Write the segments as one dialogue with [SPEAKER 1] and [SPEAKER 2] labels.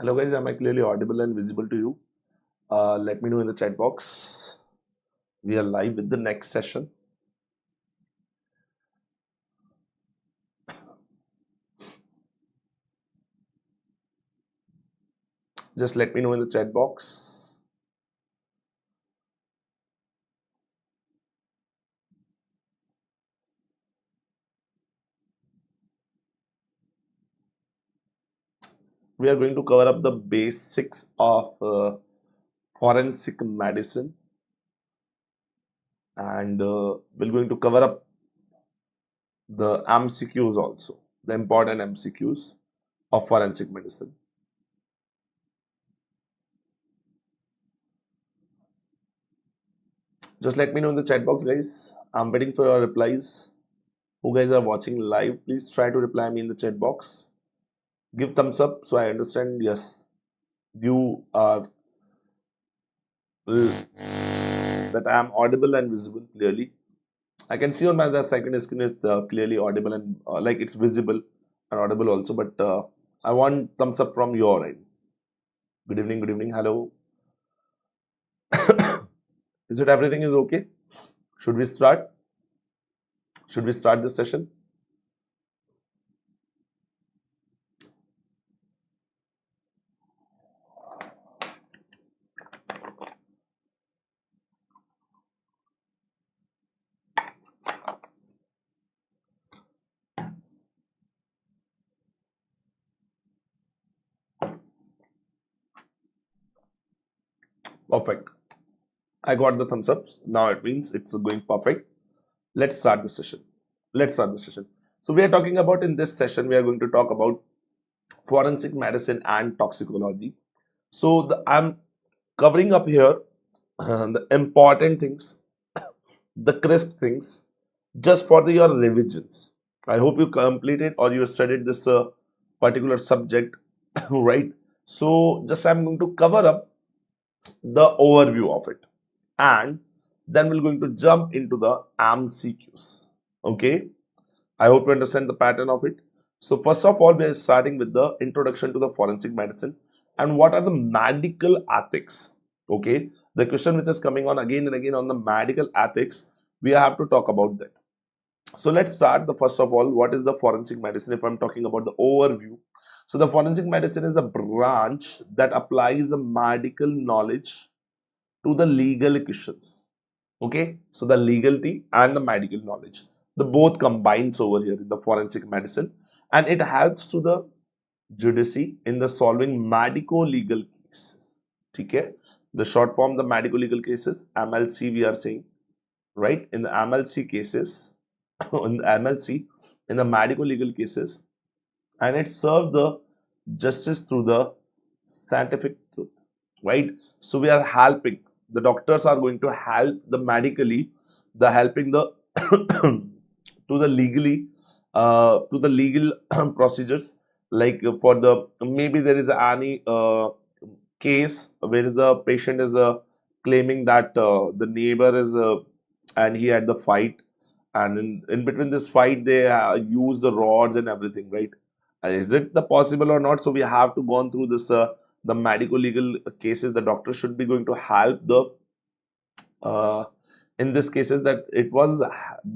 [SPEAKER 1] Hello guys, am I clearly audible and visible to you? Let me know in the chat box. We are live with the next session. Just let me know in the chat box. We are going to cover up the basics of forensic medicine, and we're going to cover up the MCQs also, the important MCQs of forensic medicine. Just let me know in the chat box, guys. I'm waiting for your replies. Who guys are watching live, please try to reply me in the chat box. Give thumbs up so I understand. Yes, you are that I am audible and visible clearly. I can see on my the second screen is clearly audible and like it's visible and audible also. But I want thumbs up from your end. Good evening. Good evening. Hello. Is it everything is okay? Should we start? Should we start this session? Perfect. I got the thumbs up. Now it means it's going perfect. Let's start the session. Let's start the session. So we are talking about in this session, we are going to talk about forensic medicine and toxicology. So I'm covering up here the important things, the crisp things, just for your revisions. I hope you completed or you studied this particular subject, right? So just I'm going to cover up the overview of it, and then we're going to jump into the MCQs. Okay, I hope you understand the pattern of it. So first of all, we are starting with the introduction to the forensic medicine and what are the medical ethics. Okay, the question which is coming on again and again on the medical ethics, we have to talk about that. So let's start the first of all, what is the forensic medicine? If I'm talking about the overview, so the forensic medicine is a branch that applies the medical knowledge to the legal questions. Okay, so the legality and the medical knowledge, the both combines over here in the forensic medicine, and it helps to the judici in the solving medico-legal cases. Okay, the short form, the medico-legal cases, MLC we are saying, right? In the MLC cases, in the MLC, in the medico-legal cases, and it serves the justice through the scientific truth, right? So we are helping, the doctors are going to help the medically, the helping the to the legally, to the legal procedures, like for the maybe there is any case where is the patient is claiming that the neighbor is and he had the fight, and in between this fight they use the rods and everything, right? Is it the possible or not? So we have to go on through this the medical legal cases. The doctor should be going to help the uh, in this cases that it was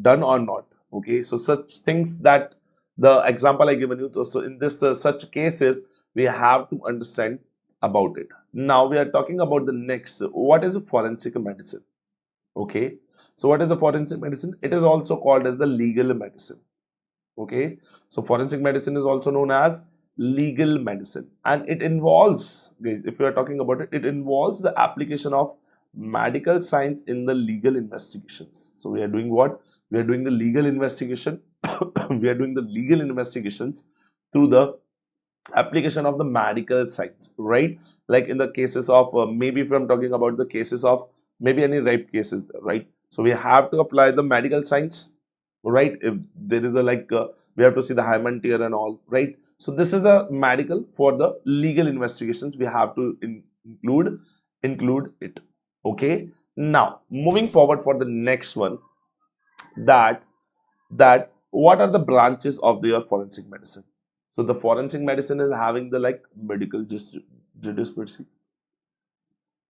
[SPEAKER 1] done or not. Okay, so such things that the example I given you, so in this such cases we have to understand about it. Now we are talking about the next, what is forensic medicine? Okay, so what is the forensic medicine? It is also called as the legal medicine. Okay, so forensic medicine is also known as legal medicine, and it involves, guys, if we are talking about it, it involves the application of medical science in the legal investigations. So we are doing what? We are doing the legal investigation. We are doing the legal investigations through the application of the medical science, right? Like in the cases of maybe if I'm talking about the cases of maybe any rape cases, right? So we have to apply the medical science, right? If there is a like we have to see the hymen tear and all, right? So this is the medical. For the legal investigations we have to include it. Okay, now moving forward for the next one, that what are the branches of your forensic medicine? So the forensic medicine is having the like medical jurisprudence,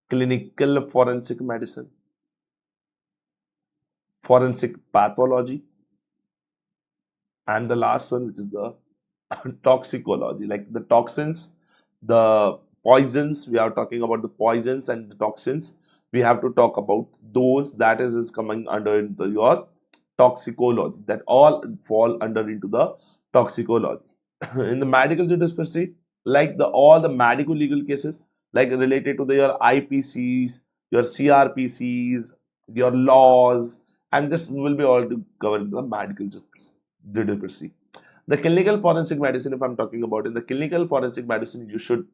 [SPEAKER 1] clinical forensic medicine, forensic pathology, and the last one, which is the toxicology, like the toxins, the poisons. We are talking about the poisons and the toxins. We have to talk about those that is coming under into your toxicology. That all fall under into the toxicology. In the medical jurisprudence, like the all the medical legal cases, like related to the, your IPCs, your CRPCs, your laws, and this will be all to cover in the medical jurisprudence. The clinical forensic medicine, if I'm talking about in the clinical forensic medicine, you should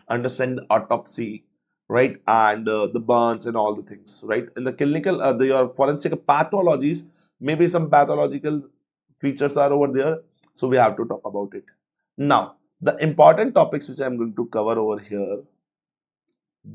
[SPEAKER 1] understand the autopsy, right, and the burns and all the things, right. In the clinical, your forensic pathologies, maybe some pathological features are over there, so we have to talk about it. Now, the important topics which I'm going to cover over here,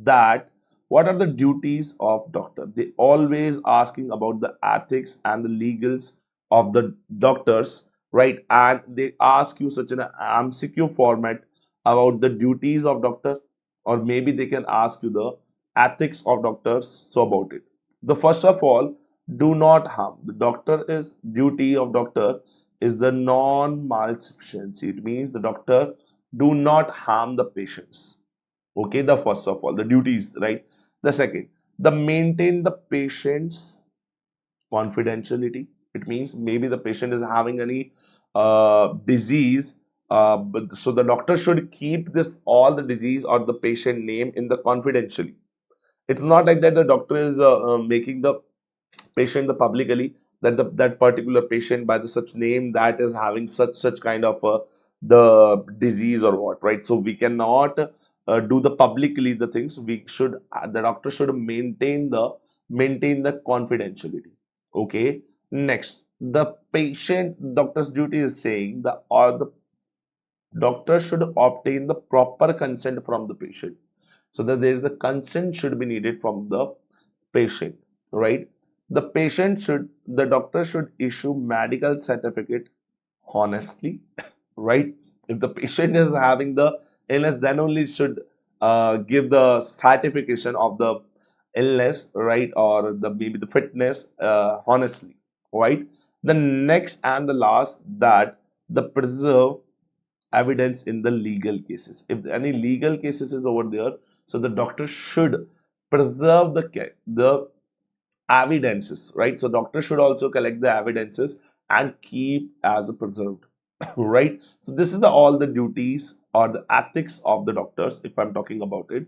[SPEAKER 1] that what are the duties of doctor. They always asking about the ethics and the legals of the doctors, right, and they ask you such an MCQ format about the duties of doctor, or maybe they can ask you the ethics of doctors. So about it, the first of all, do not harm. The doctor is duty of doctor is the non malsufficiency. It means the doctor do not harm the patients. Okay, the first of all, the duties, right? The second, the maintain the patient's confidentiality. It means maybe the patient is having any disease, but so the doctor should keep this all the disease or the patient name in the confidentially. It's not like that the doctor is making the patient the publicly, that that particular patient by the such name that is having such kind of the disease or what, right? So we cannot do the publicly the things. We should, the doctor should maintain the confidentiality. Okay, next, the patient doctor's duty is saying the, or the doctor should obtain the proper consent from the patient, so that there is a consent should be needed from the patient, right? The patient should, the doctor should issue medical certificate honestly, right? If the patient is having the illness, then only should give the certification of the illness, right, or the maybe the fitness honestly, right? The next and the last, that the preserve evidence in the legal cases. If any legal cases is over there, so the doctor should preserve the evidences, right? So doctor should also collect the evidences and keep as a preserved, right? So this is the all the duties or the ethics of the doctors, if I'm talking about it.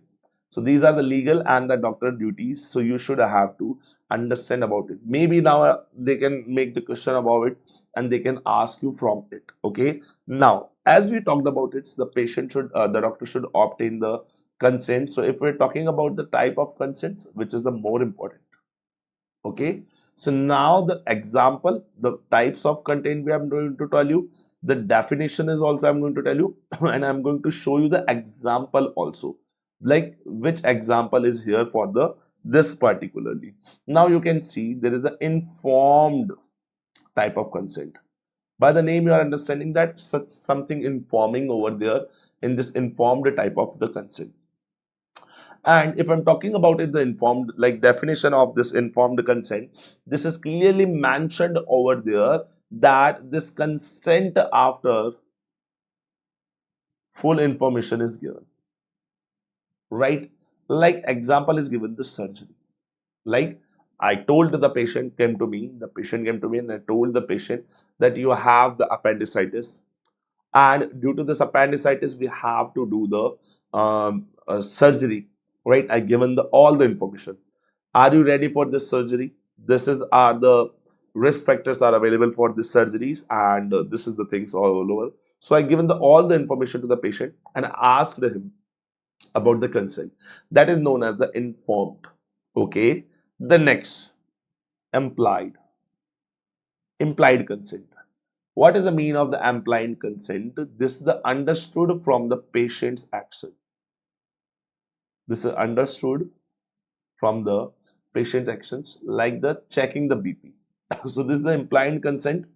[SPEAKER 1] So these are the legal and the doctor duties, so you should have to understand about it. Maybe now they can make the question about it and they can ask you from it. Okay, now as we talked about it, the patient should, the doctor should obtain the consent. So if we're talking about the type of consents, which is the more important. Okay, so now the example, the types of content we are going to tell you, the definition is also I'm going to tell you and I'm going to show you the example also, like which example is here for the this particularly. Now you can see there is the informed type of consent. By the name you are understanding that such something informing over there in this informed type of the consent. And if I'm talking about it, the informed, like definition of this informed consent, this is clearly mentioned over there that this consent after full information is given, right? Like example is given the surgery. Like I told the patient came to me, the patient came to me and I told the patient that you have the appendicitis, and due to this appendicitis we have to do the surgery, right? I given the all the information. Are you ready for this surgery? This is are the risk factors are available for these surgeries, and this is the things all over. So I given the all the information to the patient and I asked him about the consent. That is known as the informed. Okay, the next, implied. Implied consent. What is the mean of the implied consent? This is the understood from the patient's action. This is understood from the patient's actions, like the checking the BP. So this is the implied consent.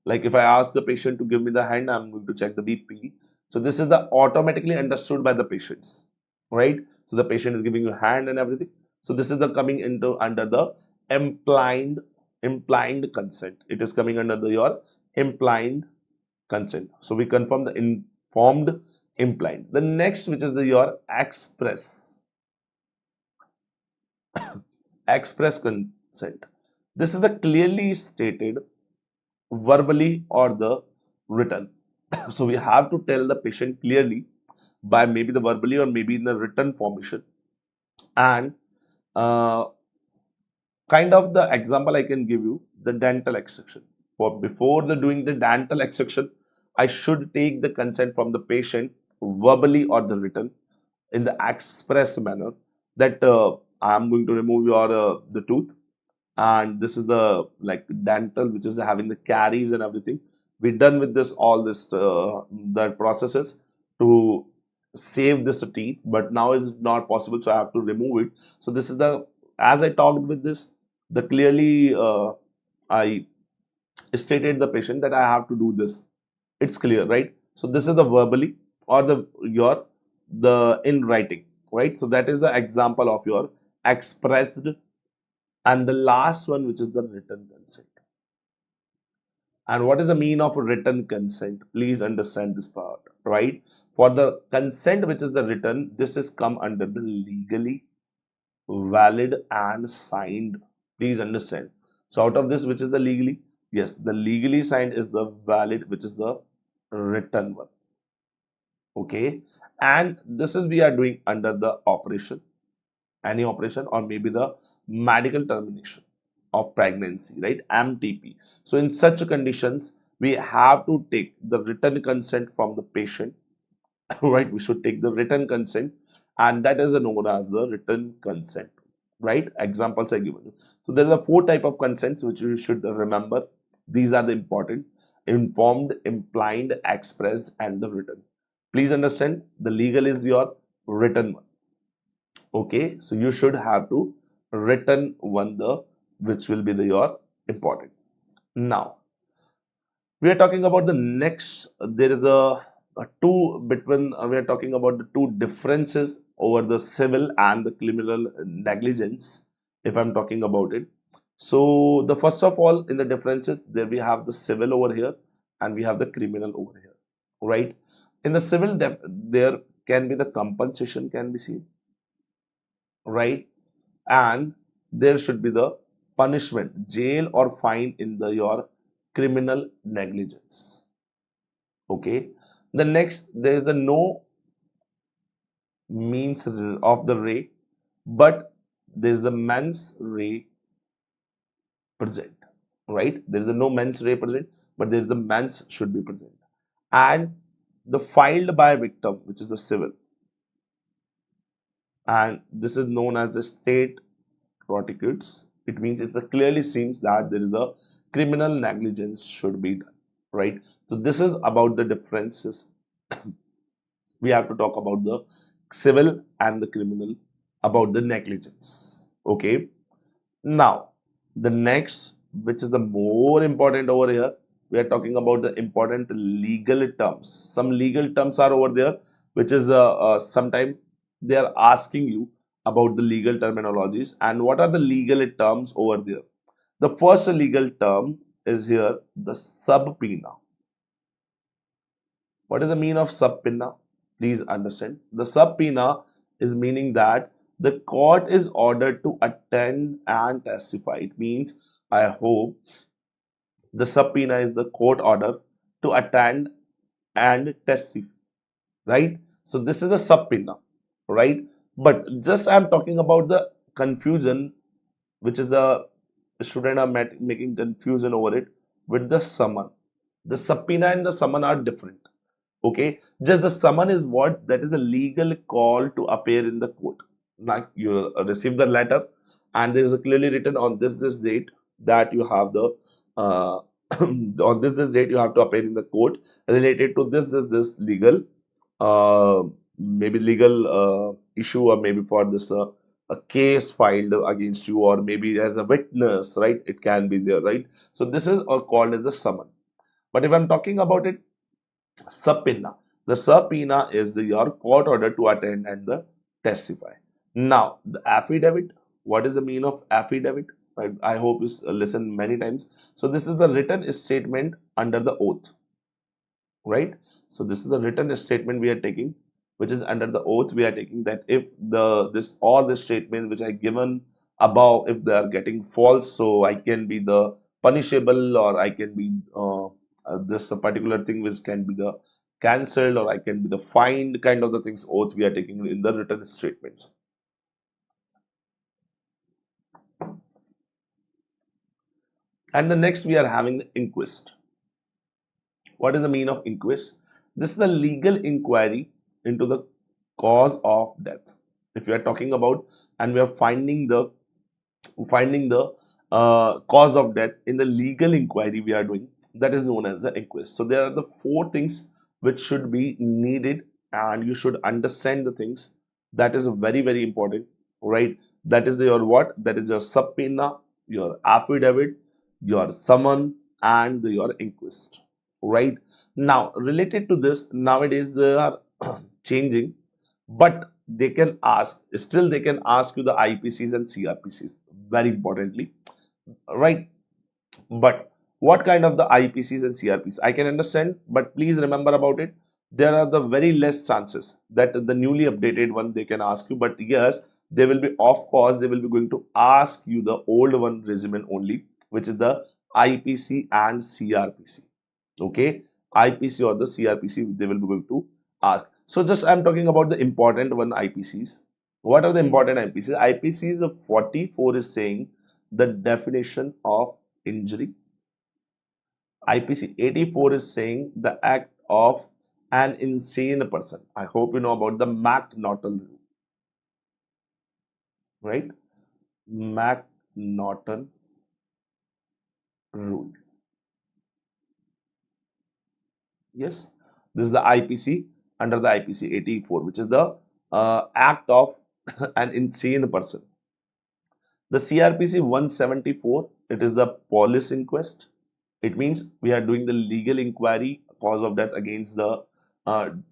[SPEAKER 1] Like if I ask the patient to give me the hand, I'm going to check the BP. So this is the automatically understood by the patients, right? So the patient is giving you hand and everything. So this is the coming into under the implied consent. It is coming under your implied consent. So we confirm the informed implied. The next, which is your express consent. This is the clearly stated verbally or the written. So we have to tell the patient clearly by maybe the verbally or maybe in the written formation. And uh, kind of the example I can give you, the dental extraction. For before the doing the dental extraction, I should take the consent from the patient verbally or the written in the express manner that I am going to remove your the tooth, and this is the like dental which is having the caries and everything. We done with this all this the processes to save this teeth, but now is not possible, so I have to remove it. So this is the, as I talked with this, the clearly I stated the patient that I have to do this. It's clear, right? So this is the verbally or the your the in writing, right? So that is the example of your expressed. And the last one, which is the written consent. And what is the mean of written consent? Please understand this part, right? For the consent which is the written, this is come under the legally valid and signed. Please understand. So out of this, which is the legally? Yes, the legally signed is the valid, which is the written one. Okay. And this is we are doing under the operation, any operation, or maybe the medical termination of pregnancy, right? MTP. So in such conditions, we have to take the written consent from the patient, right? We should take the written consent, and that is known as the written consent, right? Examples are given. So there are the four type of consents which you should remember. These are the important: informed, implied, expressed, and the written. Please understand, the legal is your written one. Okay, so you should have to written one, the which will be the your important. Now we are talking about the next. There is a two between we are talking about the two differences over the civil and the criminal negligence, if I'm talking about it. So the first of all, in the differences, there we have the civil over here and we have the criminal over here, right? In the civil there can be the compensation can be seen, right? And there should be the punishment, jail or fine in the your criminal negligence. Okay. The next, there is a no means of the ray, but there is a mens ray present, right? There is a no mens ray present, but there is a mens should be present. And the filed by victim, which is the civil, and this is known as the state prosecutes. It means it clearly seems that there is a criminal negligence should be done, right? So this is about the differences. We have to talk about the civil and the criminal about the negligence. Okay. Now the next, which is the more important over here, we are talking about the important legal terms. Some legal terms are over there, which is sometime they are asking you about the legal terminologies and what are the legal terms over there. The first legal term is here the subpoena. What is the meaning of subpoena? Please understand. The subpoena is meaning that the court is ordered to attend and testify. It means, I hope, the subpoena is the court order to attend and testify, right? So this is a subpoena, right? But just I'm talking about the confusion, which is the student are making confusion over it with the summon. The subpoena and the summon are different. Okay, just the summon is what that is a legal call to appear in the court. Like you receive the letter, and there is clearly written on this date that you have the on this date you have to appear in the court related to this legal maybe legal issue, or maybe for this a case filed against you, or maybe as a witness, right? It can be there, right? So this is called as a summon. But if I'm talking about it, subpoena. The subpoena is your court order to attend and the testify. Now, the affidavit. What is the meaning of affidavit? I hope you listen many times. So this is the written statement under the oath, right? So this is the written statement we are taking, which is under the oath we are taking, that if the statement which I given above, if they are getting false, so I can be the punishable, or I can be this particular thing which can be the cancelled, or I can be the fined, kind of the things oath we are taking in the written statements. And the next we are having the inquest. What is the meaning of inquest? This is the legal inquiry into the cause of death. If we are talking about and we are finding the cause of death in the legal inquiry we are doing, that is known as the inquest. So there are the four things which should be needed, and you should understand the things. That is very, very important, right? That is your what? That is your subpoena, your affidavit, your summon, and your inquest, right? Now, related to this, nowadays they are changing, but they can ask, still they can ask you the IPCs and CRPCs, very importantly, right? But what kind of the IPCs and CRPs? I can understand, but please remember about it. There are the very less chances that the newly updated one they can ask you, but yes, they will be, of course, they will be going to ask you the old one regimen only, which is the IPC and CRPC. Okay, IPC or the CRPC, they will be going to ask. So just I'm talking about the important one, IPCs. What are the important IPCs? IPCs of 44 is saying the definition of injury. IPC 84 is saying the act of an insane person. I hope you know about the McNaughton rule, right? McNaughton rule. Yes, this is the IPC, under the IPC 84, which is the act of an insane person. The CRPC 174, it is the police inquest. It means we are doing the legal inquiry, cause of death against the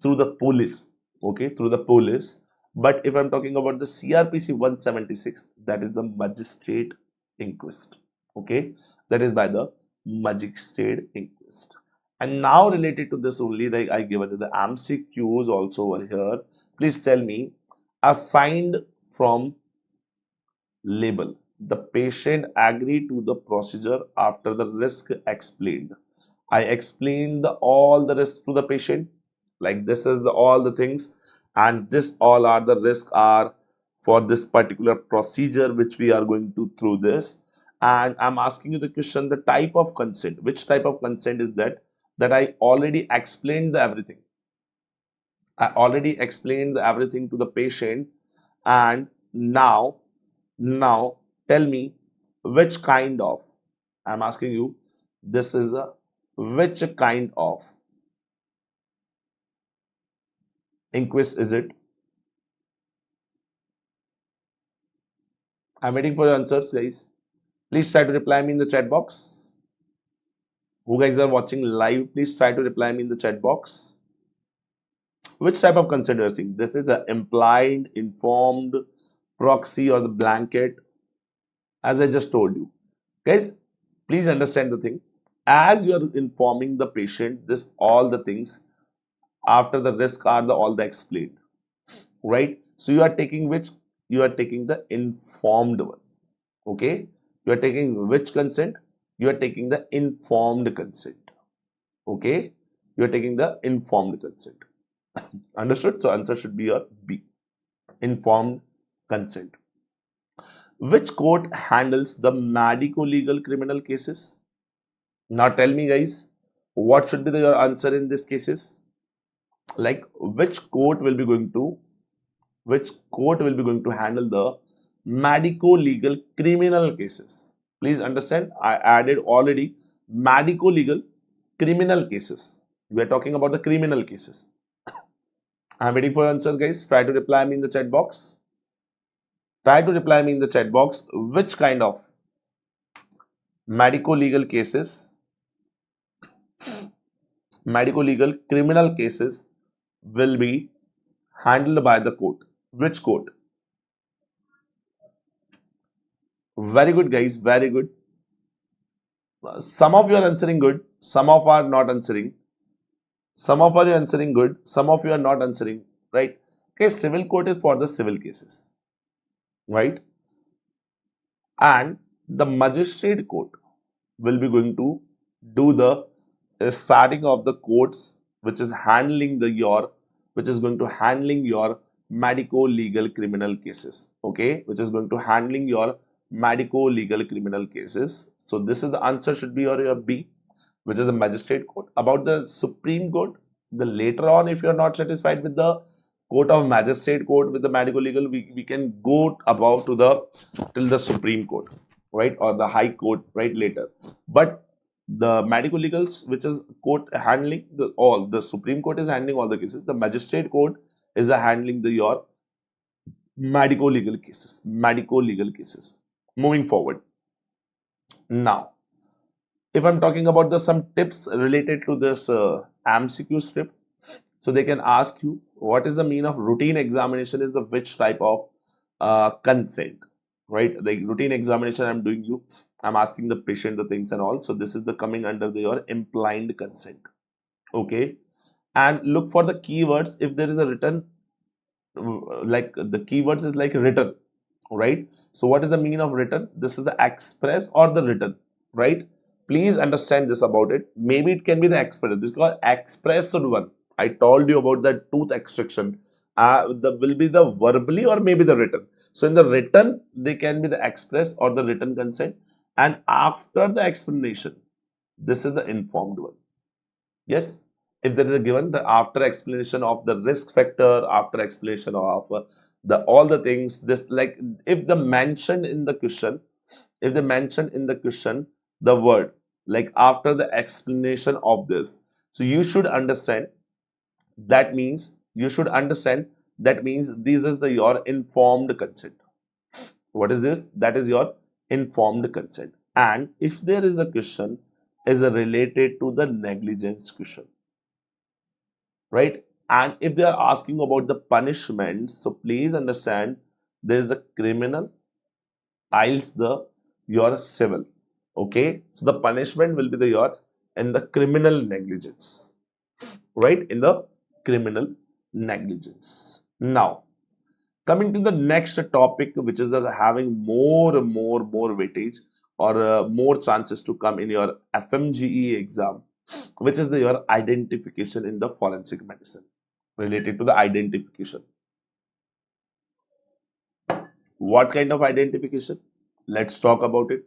[SPEAKER 1] through the police, okay, through the police. But if I'm talking about the CRPC 176, that is the magistrate inquest, okay, that is by the magistrate inquest. And now related to this only, like I given you the MCQs also over here. Please tell me, assigned from label. The patient agreed to the procedure after the risk explained. I explained all the risk to the patient. Like this is all the things, and this all are the risk are for this particular procedure which we are going to through this. And I'm asking you the question: the type of consent. Which type of consent is that? That I already explained the everything. I already explained the everything to the patient, and now tell me which kind of, I'm asking you, this is a which kind of inquest is it? I'm waiting for your answers, guys. Please try to reply me in the chat box. Who guys are watching live, please try to reply me in the chat box. Which type of consent are seeing? This is the implied, informed, proxy, or the blanket, as I just told you. Guys, please understand the thing. As you are informing the patient, this all the things after the risk are the all the explained, right? So you are taking which? You are taking the informed one, okay? You are taking which consent? You are taking the informed consent, okay? You are taking the informed consent. Understood? So answer should be your B, informed consent. Which court handles the medico-legal criminal cases? Now tell me, guys, what should be your answer in these cases? Like which court will be going to handle the medico-legal criminal cases? Please understand, I added already medico-legal criminal cases. We are talking about the criminal cases. I'm waiting for your answers, guys. Try to reply me in the chat box. Try to reply me in the chat box. Which kind of medico-legal cases medico-legal criminal cases will be handled by the court. Which court? Very good, guys. Very good. Some of you are answering good. Some of are not answering. Some of are answering good. Some of you are not answering. Right? Okay. Civil court is for the civil cases. Right? And the magistrate court will be going to do the starting of the courts, which is handling the your, which is going to handling your medico-legal criminal cases. Okay, which is going to handling your medico-legal criminal cases. So this is the answer should be your B, which is the magistrate court. About the Supreme Court, the later on, if you are not satisfied with the court of magistrate court with the medico-legal, we can go above to the till the Supreme Court, right, or the High Court, right, later. But the medico-legals, which is court handling the Supreme Court is handling all the cases. The magistrate court is handling the your medico-legal cases. Medico-legal cases. Moving forward. Now, if I'm talking about the some tips related to this MCQ script, so they can ask you what is the mean of routine examination is the which type of consent, right? The routine examination I'm doing you, I'm asking the patient the things and all. So this is the coming under the, your implied consent. Okay, and look for the keywords if there is a written like the keywords is like written, right? So what is the meaning of written? This is the express or the written, right? Please understand this about it. Maybe it can be the express. This is called expressed one. I told you about the tooth extraction. The will be the verbally or maybe the written. So in the written, they can be the express or the written consent. And after the explanation, this is the informed one. Yes, if there is a given the after explanation of the risk factor, after explanation of the all the things, this like if the mentioned in the question, if they mention in the question the word like after the explanation of this, so you should understand that means you should understand that means this is the your informed consent. What is this? That is your informed consent. And if there is a question is related to the negligence question, right? And if they are asking about the punishment, so please understand there is the criminal, else the your civil. Okay, so the punishment will be the your in the criminal negligence, right? In the criminal negligence. Now, coming to the next topic, which is the having more weightage or more chances to come in your FMGE exam, which is the your identification in the forensic medicine, related to the identification. What kind of identification? Let's talk about it.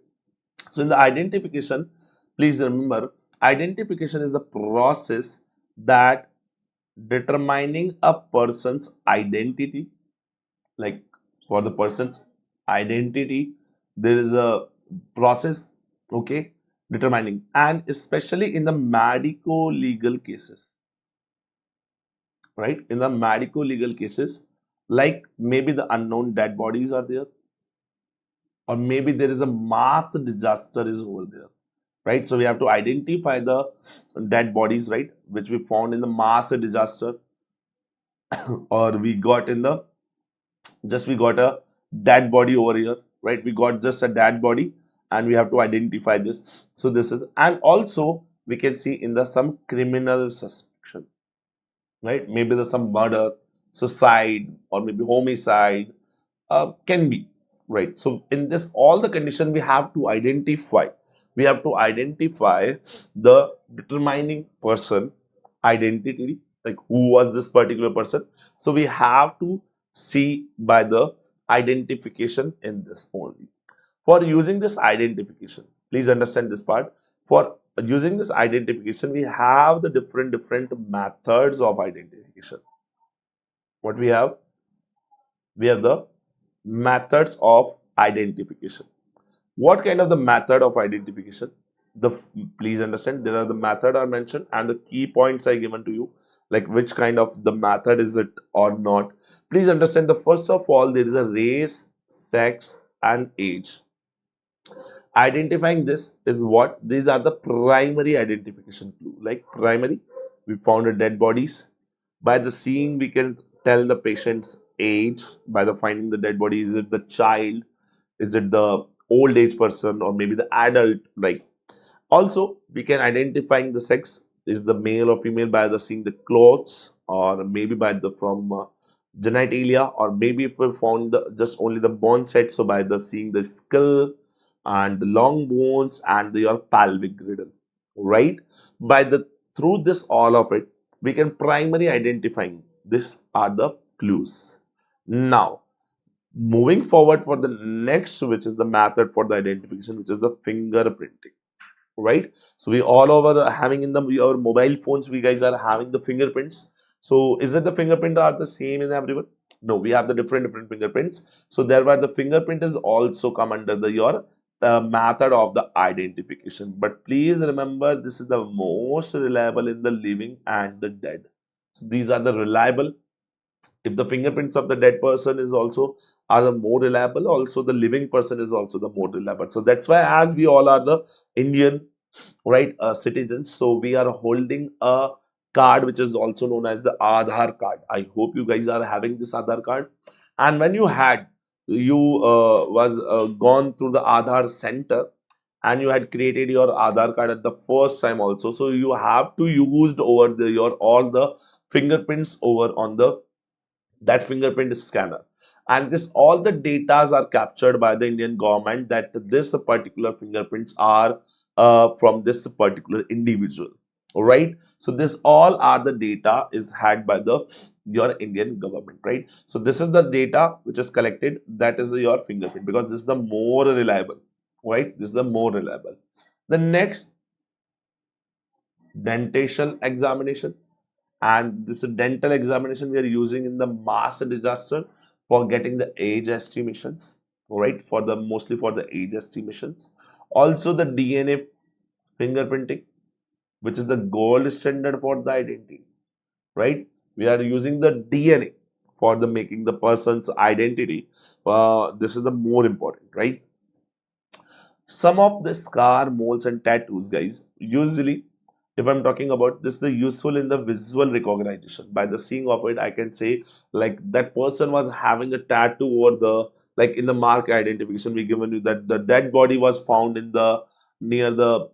[SPEAKER 1] So in the identification, please remember, identification is the process that determining a person's identity. Like for the person's identity, there is a process, okay, determining, and especially in the medico-legal cases, right? In the medico-legal cases, like maybe the unknown dead bodies are there, or maybe there is a mass disaster is over there, right? So we have to identify the dead bodies, right, which we found in the mass disaster, or we got in the just we got a dead body over here, right? We got just a dead body and we have to identify this. So this is, and also we can see in the some criminal suspicion, right? Maybe there's some murder, suicide, or maybe homicide, can be, right? So in this all the condition we have to identify, the determining person identity, like who was this particular person. So we have to see by the identification in this only. For using this identification, please understand this part. For using this identification, we have the different methods of identification. What we have? We have the methods of identification. What kind of the method of identification? Please understand there are the method are mentioned and the key points are given to you, like which kind of the method is it or not. Please understand the first of all there is a race, sex, and age. Identifying this is what these are the primary identification clue, like primary. we found a dead bodies. By the seeing, we can tell the patient's age by the finding the dead body. Is it the child? Is it the old age person, or maybe the adult? Like, also, we can identifying the sex is the male or female by the seeing the clothes, or maybe by the from genitalia, or maybe if we found the just only the bone set, so by the seeing the skull and the long bones and your pelvic girdle, right? By the through this all of it, we can primary identifying. These are the clues. Now, moving forward for the next, which is the method for the identification, which is the fingerprinting, right? So we all over having in the your mobile phones, we guys are having the fingerprints. So is it the fingerprint are the same in everyone? No, we have the different fingerprints. So thereby the fingerprint is also come under the your method of the identification. But please remember, this is the most reliable in the living and the dead. So these are the reliable. If the fingerprints of the dead person is also are the more reliable, also the living person is also the more reliable. So that's why, as we all are the Indian, right, citizens, so we are holding a card which is also known as the Aadhaar card. I hope you guys are having this Aadhaar card. And when you was gone through the Aadhaar center, and you had created your Aadhaar card at the first time also, so you have to use over the your all the fingerprints over on the that fingerprint scanner. And this all the datas are captured by the Indian government, that this particular fingerprints are from this particular individual. All right, so this all are the data is had by the your Indian government, right? So this is the data which is collected, that is your fingerprint, because this is the more reliable, right? This is the more reliable. The next, dentation examination. And this dental examination we are using in the mass disaster for getting the age estimations, right? For the mostly for the age estimations. Also the DNA fingerprinting, which is the gold standard for the identity, right? We are using the DNA for the making the person's identity. This is the more important, right? Some of the scar, moles, and tattoos, guys, usually, if I'm talking about this, the useful in the visual recognition. By the seeing of it, I can say like that person was having a tattoo over the, like in the mark identification, we given you that the dead body was found in the near the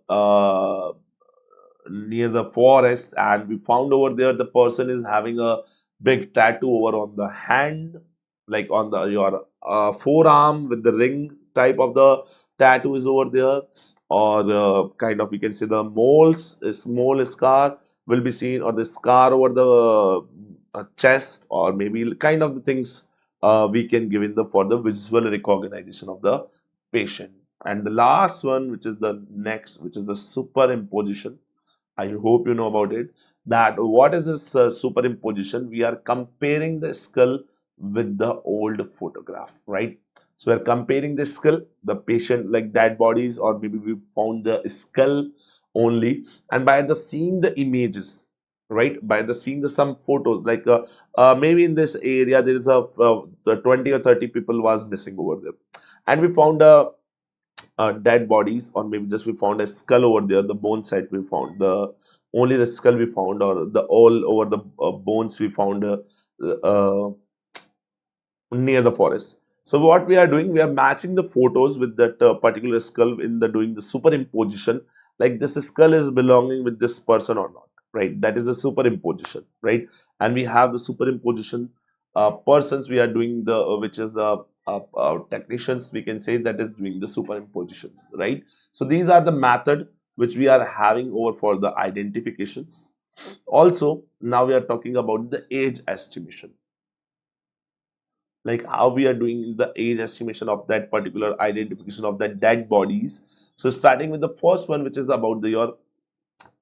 [SPEAKER 1] near the forest, and we found over there the person is having a big tattoo over on the hand, like on the your forearm with the ring type of the tattoo is over there, or kind of we can say the moles, a small scar will be seen, or the scar over the chest, or maybe kind of the things we can give in the for the visual recognition of the patient. And the last one, which is the next, which is the superimposition. I hope you know about it. That what is this superimposition? We are comparing the skull with the old photograph, right? So we are comparing the skull, the patient like dead bodies, or maybe we found the skull only, and by the seeing the images, right? By the seeing the some photos, like maybe in this area there is a the 20 or 30 people was missing over there, and we found a dead bodies, or maybe just we found a skull over there, the bone set we found, the only the skull we found, or the all over the bones we found uh, near the forest. So what we are doing, we are matching the photos with that particular skull in the doing the superimposition, like this skull is belonging with this person or not, right? That is a superimposition, right? And we have the superimposition persons we are doing the which is the technicians, we can say, that is doing the superimpositions, right? So these are the method which we are having over for the identifications. Also, now we are talking about the age estimation, like how we are doing the age estimation of that particular identification of the dead bodies. So starting with the first one, which is about the your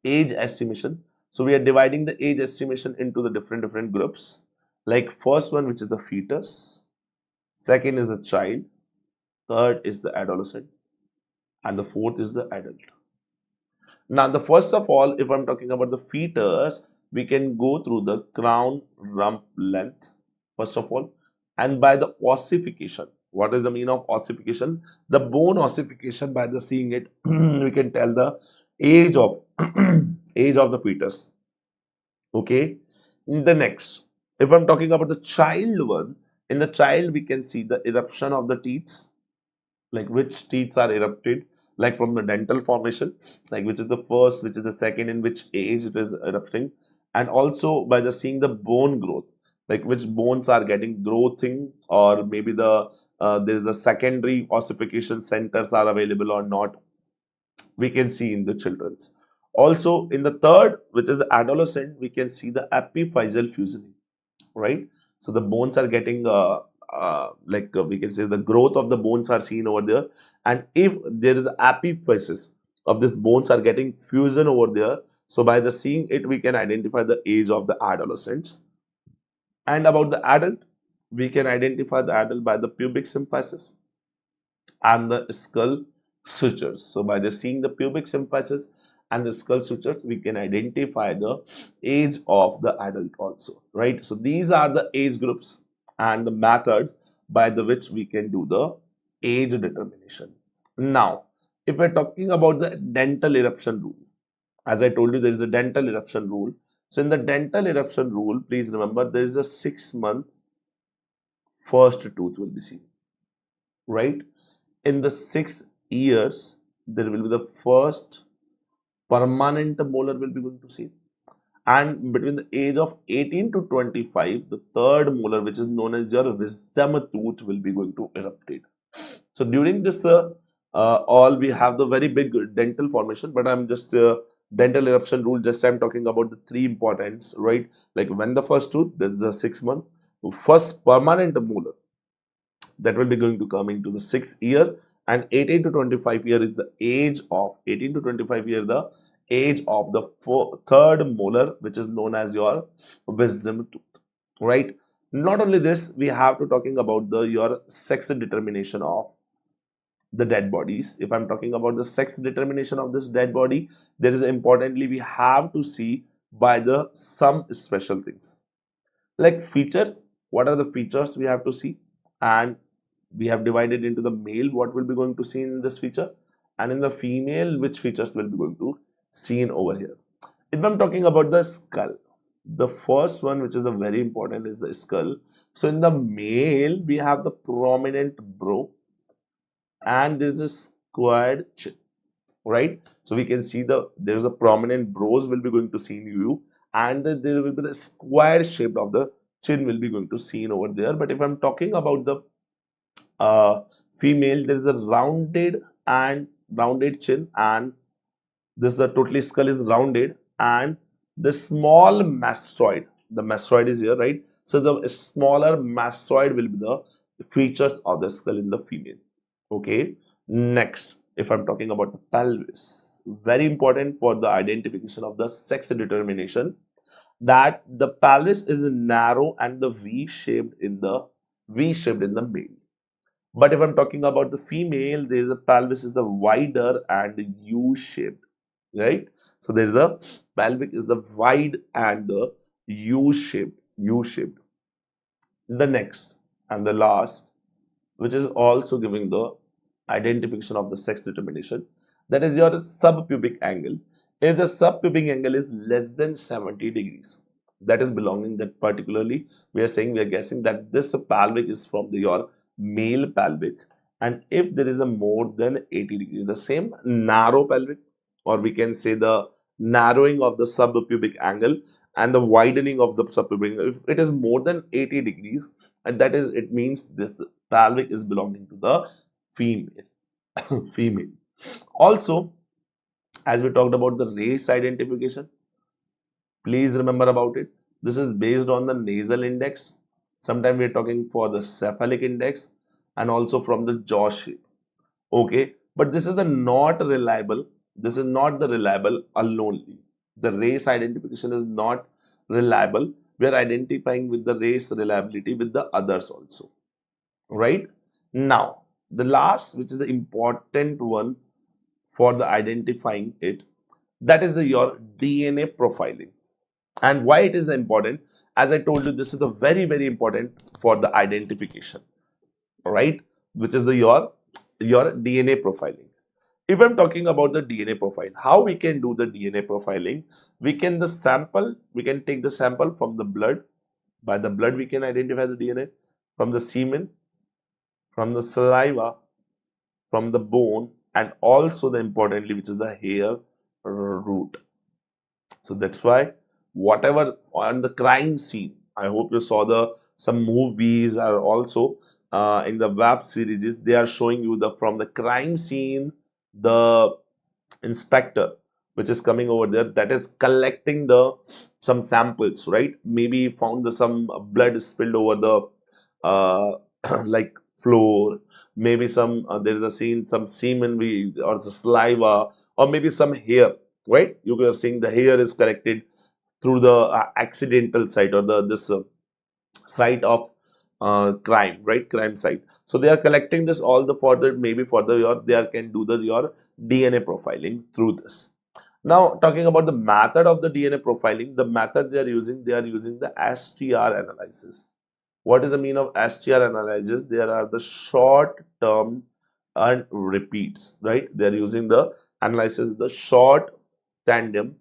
[SPEAKER 1] age estimation. So we are dividing the age estimation into the different groups. Like first one, which is the fetus, second is the child, third is the adolescent, and the fourth is the adult. Now, the first of all, if I'm talking about the fetus, we can go through the crown rump length, first of all, and by the ossification. What is the meaning of ossification? The bone ossification, by the seeing it, we can tell the age of age of the fetus. Okay. The next, if I'm talking about the child one, in the child we can see the eruption of the teeth, like which teeth are erupted, like from the dental formation, like which is the first, which is the second, in which age it is erupting, and also by the seeing the bone growth, like which bones are getting growthing, or maybe the there is a secondary ossification centers are available or not, we can see in the children's. Also in the third, which is adolescent, we can see the epiphyseal fusioning, right? So the bones are getting we can say the growth of the bones are seen over there, and if there is epiphysis of this bones are getting fusion over there, so by the seeing it we can identify the age of the adolescents. And about the adult, we can identify the adult by the pubic symphysis and the skull sutures. So by the seeing the pubic symphysis and the skull sutures, we can identify the age of the adult also, right? So these are the age groups and the methods by the which we can do the age determination. Now, if we're talking about the dental eruption rule, as I told you, there is a dental eruption rule. So in the dental eruption rule, please remember there is a 6 month first tooth will be seen, right? In the 6 years, there will be the first permanent molar will be going to see. And between the age of 18 to 25, the third molar, which is known as your wisdom tooth, will be going to erupt. So during this all we have the very big dental formation, but I'm just dental eruption rule, just I'm talking about the three importance, right? Like when the first tooth, there's the 6 month, first permanent molar, that will be going to come into the 6 year, and 18 to 25 year is the age of 18 to 25 year the age of the third molar, which is known as your wisdom tooth, right? Not only this, we have to talking about the your sex determination of the dead bodies. If I'm talking about the sex determination of this dead body, there is importantly we have to see by the some special things like features. What are the features we have to see? And we have divided into the male what will be going to see in this feature, and in the female which features will be going to seen over here. If I'm talking about the skull, the first one which is the very important is the skull. So in the male we have the prominent brow, and there is a squared chin, right? So we can see there is a prominent brows will be going to see in you, and there will be the square shape of the chin will be going to seen over there. But if I'm talking about the female, there is a rounded chin, and this the totally skull is rounded, and the small mastoid, the mastoid is here, right? So the smaller mastoid will be the features of the skull in the female. Okay. Next, if I'm talking about the pelvis, very important for the identification of the sex determination, that the pelvis is narrow and the V-shaped in the male. But if I'm talking about the female, there is a pelvis is the wider and U-shaped, right? So there is a pelvic is the wide and the U-shaped. The next and the last, which is also giving the identification of the sex determination, that is your subpubic angle. If the subpubic angle is less than 70 degrees, that is belonging that particularly we are saying, we are guessing that this pelvic is from your male pelvic. And if there is a more than 80 degrees, the same narrow pelvic, or we can say the narrowing of the subpubic angle and the widening of the subpubic angle, if it is more than 80 degrees, and that is, it means this pelvic is belonging to the female. Female. Also, as we talked about the race identification, please remember about it. This is based on the nasal index. Sometimes we are talking for the cephalic index, and also from the jaw shape. Okay, but this is the not reliable. This is not the reliable alone. The race identification is not reliable. We are identifying with the race reliability with the others also, right? Now, the last, which is the important one for the identifying it, that is the your DNA profiling. And why it is important? As I told you, this is the very important for the identification, right? Which is the your DNA profiling. If I'm talking about the DNA profile, how we can do the DNA profiling? We can take the sample from the blood. By the blood, we can identify the DNA from the semen, from the saliva, from the bone, and also the importantly, which is the hair root. So that's why whatever on the crime scene, I hope you saw the some movies are also in the web series. They are showing you the from the crime scene, the inspector which is coming over there, that is collecting the some samples, right? Maybe found the some blood spilled over the like floor, maybe some there is a scene some semen we or the saliva, or maybe some hair, right? You are seeing the hair is collected through the accidental site or the this site of crime, right? Crime site. So they are collecting this all the further, maybe further your they are can do the your DNA profiling through this. Now talking about the method of the DNA profiling, the method they are using the STR analysis. What is the mean of STR analysis? There are the short term and repeats, right? They are using the analysis, the short tandem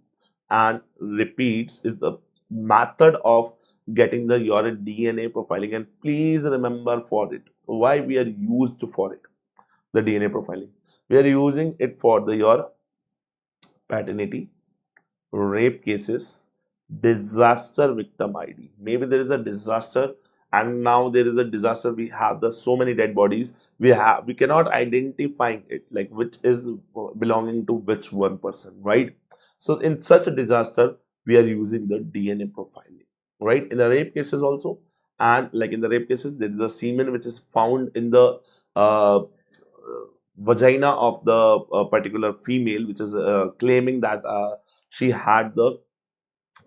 [SPEAKER 1] and repeats is the method of getting the your DNA profiling. And please remember for it why we are used for it, the DNA profiling. We are using it for the your paternity, rape cases, disaster victim ID. Maybe there is a disaster and now there is a disaster. We have the so many dead bodies. We cannot identify it like which is belonging to which one person, right? So in such a disaster, we are using the DNA profiling, right? In the rape cases also, and like in the rape cases, there is a semen which is found in the vagina of the particular female, which is claiming that she had the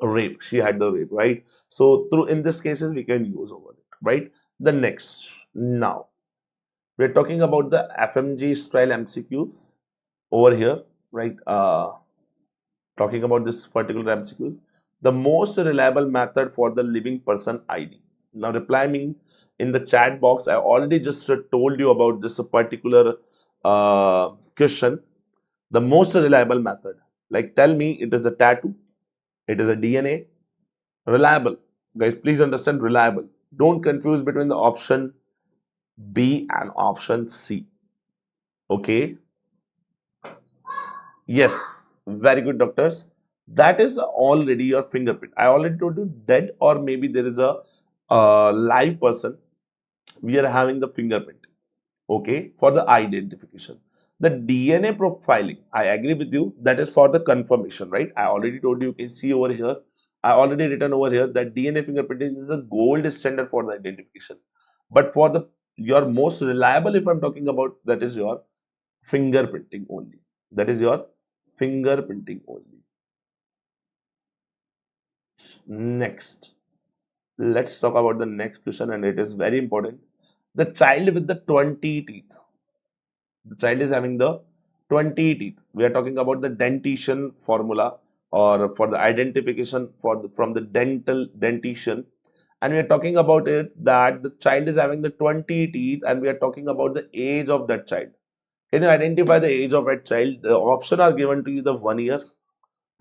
[SPEAKER 1] rape, right? So through in this cases we can use over it, right? The next, now we're talking about the FMG style MCQs over here, right? Talking about this particular MCQs, the most reliable method for the living person ID. Now reply me in the chat box. I already just told you about this particular question. The most reliable method, like tell me, it is a tattoo, it is a DNA, reliable. Guys, please understand reliable. Don't confuse between the option B and option C. Okay. Yes, very good, doctors. That is already your fingerprint. I already told you dead or maybe there is a live person. We are having the fingerprint, okay, for the identification. The DNA profiling, I agree with you, that is for the confirmation, right? I already told you, you can see over here, I already written over here that DNA fingerprinting is a gold standard for the identification. But for the your most reliable, if I'm talking about, that is your fingerprinting only. That is your fingerprinting only. Next, let's talk about the next question, and it is very important. The child with the 20 teeth. The child is having the 20 teeth. We are talking about the dentition formula or for the identification for from the dentition, and we are talking about it that the child is having the 20 teeth, and we are talking about the age of that child. Can you identify the age of that child? The option are given to you: the 1 year,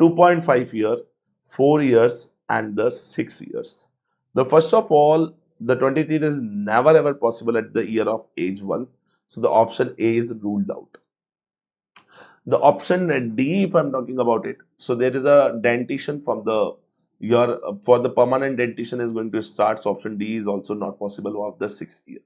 [SPEAKER 1] 2.5 year, 4 years, and the 6 years. The first of all, the 23 is never ever possible at the year of age 1. So the option A is ruled out. The option D, if I'm talking about it, so there is a dentition from the your for the permanent dentition is going to start. So option D is also not possible of the 6th year.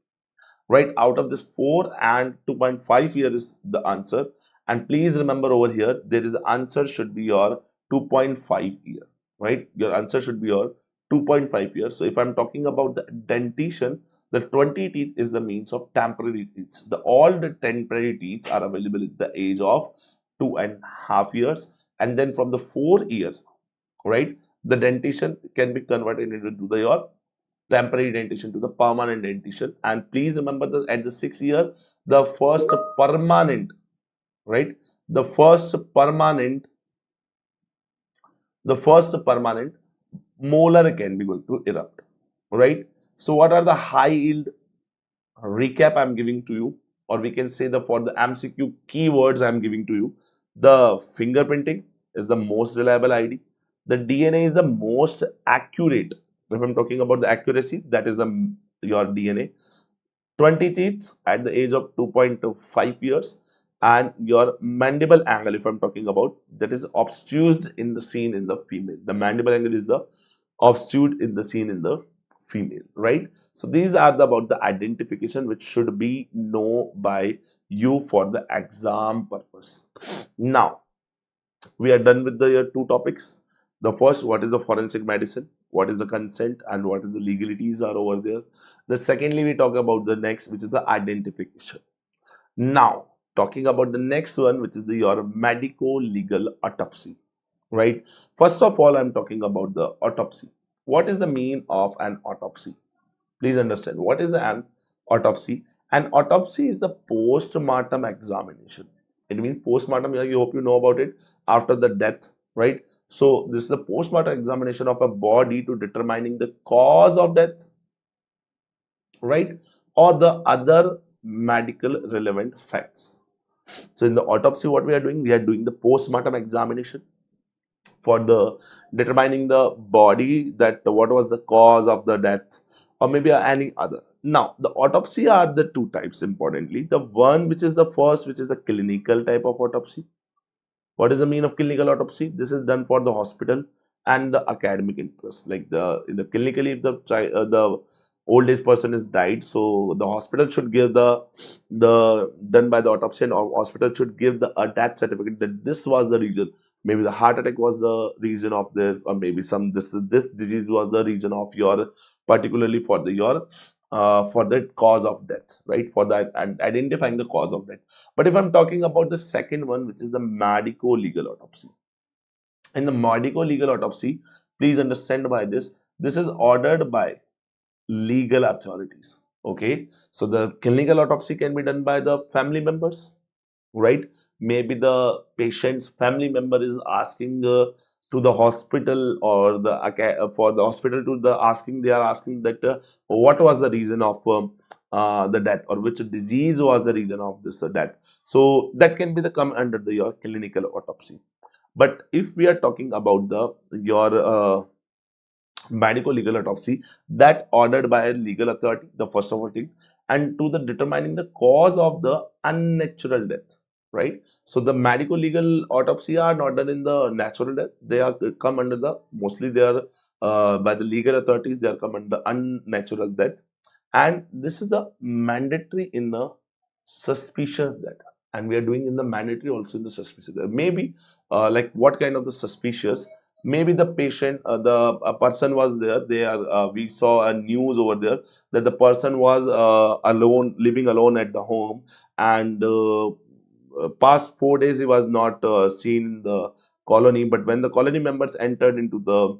[SPEAKER 1] Right, out of this 4 and 2.5 year is the answer. And please remember over here, there is answer should be your 2.5 year, right? Your answer should be your 2.5 years. So if I'm talking about the dentition, the 20 teeth is the means of temporary teeth. All the temporary teeth are available at the age of 2.5 years. And then from the 4 years, right, the dentition can be converted into the your temporary dentition to the permanent dentition. And please remember that at the 6th year, the first permanent, right, the first permanent molar can be going to erupt, right? So what are the high yield recap I'm giving to you, or we can say the for the MCQ keywords I am giving to you, the fingerprinting is the most reliable ID. The DNA is the most accurate. If I'm talking about the accuracy, that is your DNA. 20 teeth at the age of 2.5 years, and your mandible angle, if I'm talking about, that is obtuse in the seen in the female. The mandible angle is the obtuse in the seen in the female, right? So these are about the identification which should be known by you for the exam purpose. Now we are done with the two topics. The first, what is the forensic medicine, what is the consent, and what is the legalities are over there. The secondly, we talk about the next, which is the identification. Now talking about the next one, which is the your medico-legal autopsy, right? First of all, I'm talking about the autopsy. What is the meaning of an autopsy? Please understand what is an autopsy. An autopsy is the post-mortem examination. It means post-mortem, I hope you know about it, after the death, right? So this is the post-mortem examination of a body to determining the cause of death, right? Or the other medical relevant facts. So in the autopsy, what we are doing the post-mortem examination for the determining the body, that what was the cause of the death, or maybe any other. Now the autopsy are the two types importantly. The one which is the first, which is the clinical type of autopsy. What is the mean of clinical autopsy? This is done for the hospital and the academic interest. Like in the clinically, if the old age person is died, so the hospital should give the done by the autopsy, and hospital should give the death certificate that this was the reason. Maybe the heart attack was the reason of this, or maybe this disease was the reason of your, particularly for the your for the cause of death, right? For that, and identifying the cause of death. But if I'm talking about the second one, which is the medico-legal autopsy. In the medico-legal autopsy, please understand by this is ordered by legal authorities. Okay, so the clinical autopsy can be done by the family members, right? Maybe the patient's family member is asking to the hospital, or the for the hospital to the asking, they are asking that what was the reason of the death, or which disease was the reason of this death. So that can be the come under the your clinical autopsy. But if we are talking about the your medico-legal autopsy, that ordered by a legal authority, the first of all thing, and to the determining the cause of the unnatural death, right? So the medico-legal autopsy are not done in the natural death. They are come under the, mostly they are by the legal authorities, they are come under unnatural death. And this is the mandatory in the suspicious death, and we are doing in the mandatory also in the suspicious death. Maybe like what kind of the suspicious, maybe the patient, the a person was there, they are we saw a news over there that the person was alone, living alone at the home, and past 4 days he was not seen in the colony. But when the colony members entered into the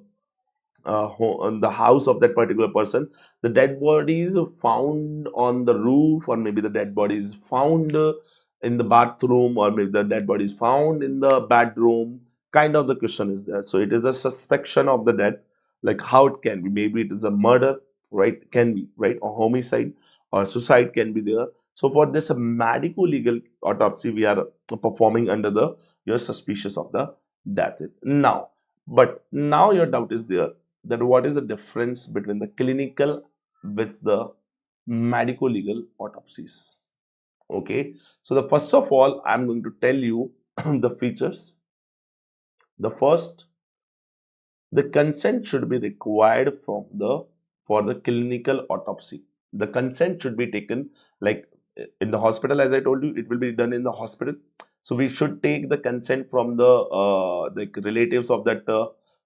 [SPEAKER 1] on the house of that particular person, the dead body is found on the roof, or maybe the dead body is found in the bathroom, or maybe the dead body is found in the bedroom. Kind of the question is there. So it is a suspicion of the death, like how it can be. Maybe it is a murder, right? Can be, right? Or homicide, or suicide can be there. So for this medico-legal autopsy, we are performing under the you're suspicious of the death. Now, but now your doubt is there, that what is the difference between the clinical with the medico-legal autopsies. Okay, so the first of all, I'm going to tell you the features. The first, the consent should be required from the for the clinical autopsy. The consent should be taken, like in the hospital, as I told you, it will be done in the hospital. So we should take the consent from the relatives of that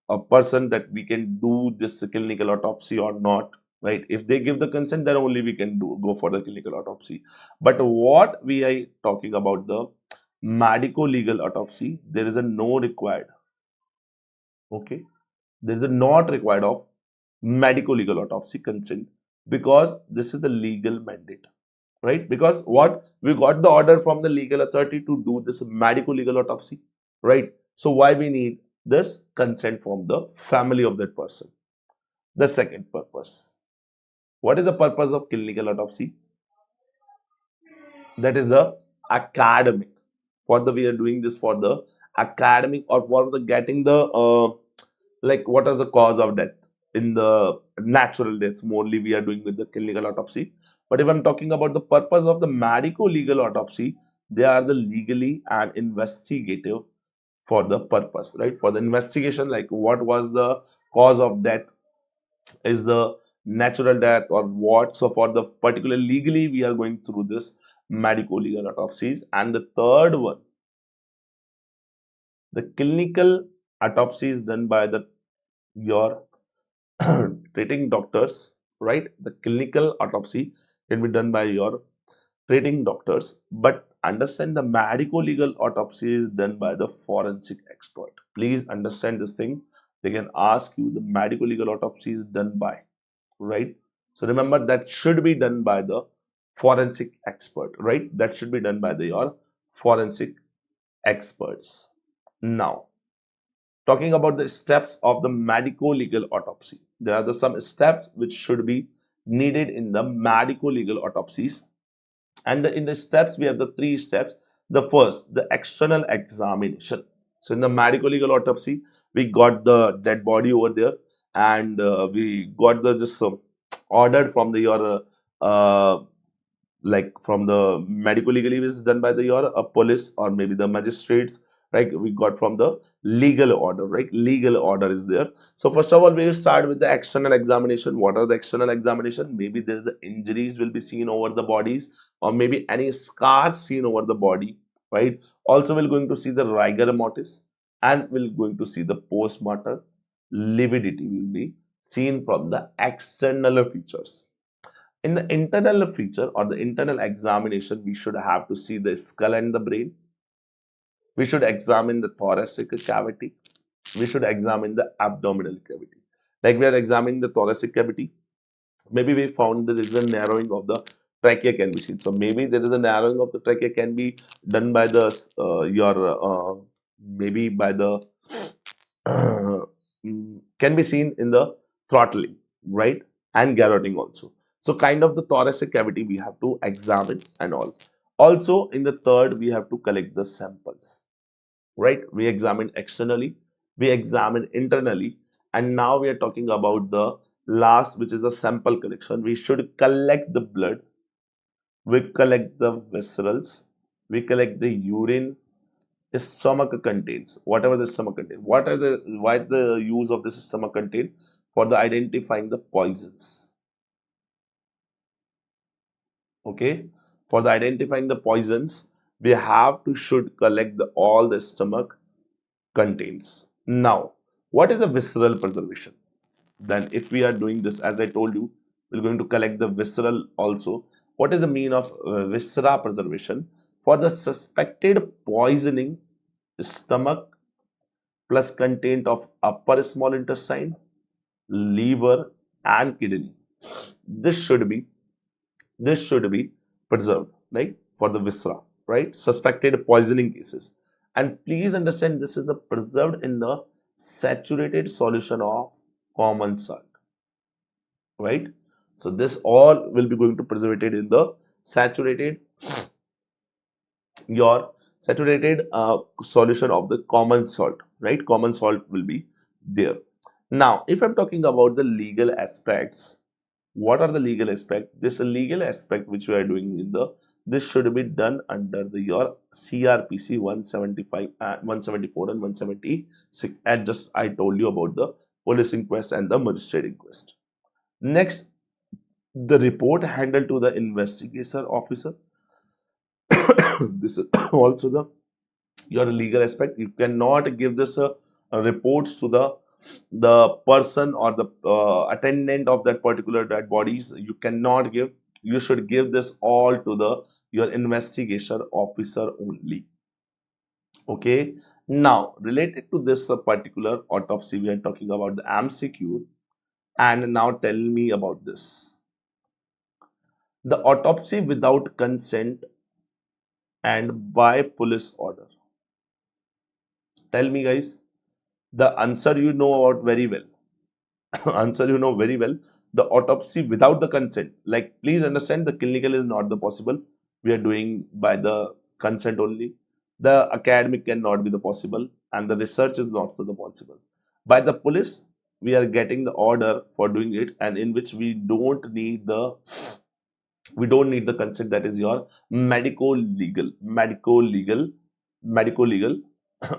[SPEAKER 1] a person, that we can do this clinical autopsy or not, right? If they give the consent, then only we can go for the clinical autopsy. But what we are talking about, the medico-legal autopsy, there is a no required. Okay, there is a not required of medico-legal autopsy consent, because this is the legal mandate, right? Because what we got the order from the legal authority to do this medico-legal autopsy, right? So why we need this consent from the family of that person. The second purpose, what is the purpose of clinical autopsy? That is the academic. For the we are doing this for the academic, or for the getting the like what is the cause of death in the natural deaths. Mostly we are doing with the clinical autopsy. But if I'm talking about the purpose of the medico-legal autopsy, they are the legally and investigative for the purpose, right? For the investigation, like what was the cause of death, is the natural death or what. So for the particular legally, we are going through this medico-legal autopsies. And the third one, the clinical autopsy is done by the your treating doctors, right? The clinical autopsy can be done by your treating doctors, but understand the medico-legal autopsy is done by the forensic expert. Please understand this thing. They can ask you the medico-legal autopsy is done by, right? So remember that should be done by the forensic expert, right? That should be done by the your forensic experts. Now, talking about the steps of the medico-legal autopsy, there are some steps which should be needed in the medico-legal autopsies. And in the steps, we have the three steps. The first, the external examination. So in the medico-legal autopsy, we got the dead body over there, and we got the just ordered from the your like from the medical legal is done by the your police or maybe the magistrates, right? We got from the legal order, right? Legal order is there. So first of all, we will start with the external examination. What are the external examination? Maybe there is the injuries will be seen over the bodies, or maybe any scars seen over the body, right? Also we're going to see the rigor mortis, and we're going to see the post-mortem lividity will be seen from the external features. In the internal feature or the internal examination, we should have to see the skull and the brain. We should examine the thoracic cavity. We should examine the abdominal cavity. Like we are examining the thoracic cavity, maybe we found there is a narrowing of the trachea can be seen. So maybe there is a narrowing of the trachea can be done by the your maybe by the can be seen in the throttling, right? And garroting also. So kind of the thoracic cavity we have to examine and all. Also in the third, we have to collect the samples, right? We examine externally, we examine internally, and now we are talking about the last, which is the sample collection. We should collect the blood, we collect the viscerals, we collect the urine, stomach contains whatever the stomach contains. What are the why the use of this stomach contain? For the identifying the poisons. Okay, for the identifying the poisons, we have to should collect the all the stomach contains. Now, what is a visceral preservation? Then if we are doing this, as I told you, we're going to collect the visceral also. What is the mean of viscera preservation? For the suspected poisoning, stomach plus content of upper small intestine, liver and kidney. This should be preserved, right? For the viscera, right? Suspected poisoning cases. And please understand, this is the preserved in the saturated solution of common salt, right? So this all will be going to preserve it in the saturated your saturated solution of the common salt, right? Common salt will be there. Now, if I'm talking about the legal aspects, what are the legal aspects? This legal aspect which we are doing in the, this should be done under the your CRPC 175, 174 and 176, as just I told you about the police inquest and the magistrate inquest. Next, the report handled to the investigation officer. This is also the your legal aspect. You cannot give this reports to the person or the attendant of that particular dead bodies. You cannot give. You should give this all to the your investigation officer only. Okay. Now, related to this particular autopsy, we are talking about the MCQ. And now tell me about this. The autopsy without consent and by police order. Tell me, guys. The answer you know about very well. Answer you know very well. The autopsy without the consent. Like, please understand, the clinical is not the possible. we are doing by the consent only. The academic cannot be the possible, and the research is not the possible. By the police, we are getting the order for doing it, and in which we don't need the consent, that is your medico-legal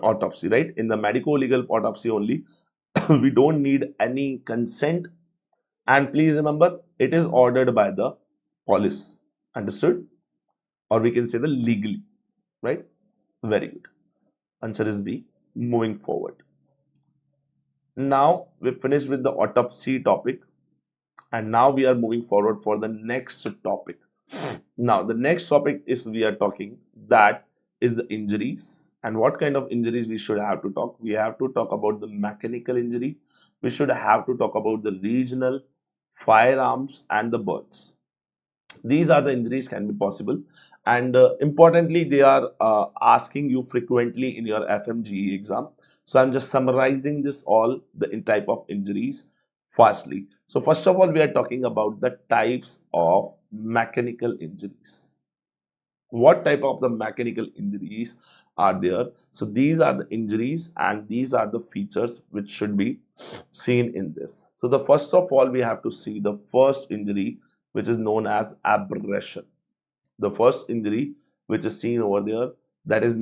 [SPEAKER 1] autopsy, right? In the medico-legal autopsy only, we don't need any consent, and please remember, it is ordered by the police. Understood? Or we can say the legally, right? Very good. Answer is B. Moving forward. Now we've finished with the autopsy topic, and now we are moving forward for the next topic. Now the next topic is we are talking that is the injuries, and what kind of injuries we should have to talk. We have to talk about the mechanical injury. We should have to talk about the regional, firearms, and the burns. These are the injuries can be possible, and importantly, they are asking you frequently in your FMGE exam. So I'm just summarizing this all the type of injuries fastly. So first of all, we are talking about the types of mechanical injuries. What type of the mechanical injuries are there? So these are the injuries, and these are the features which should be seen in this. So the first of all, we have to see the first injury, which is known as abrasion. The first injury which is seen over there, that is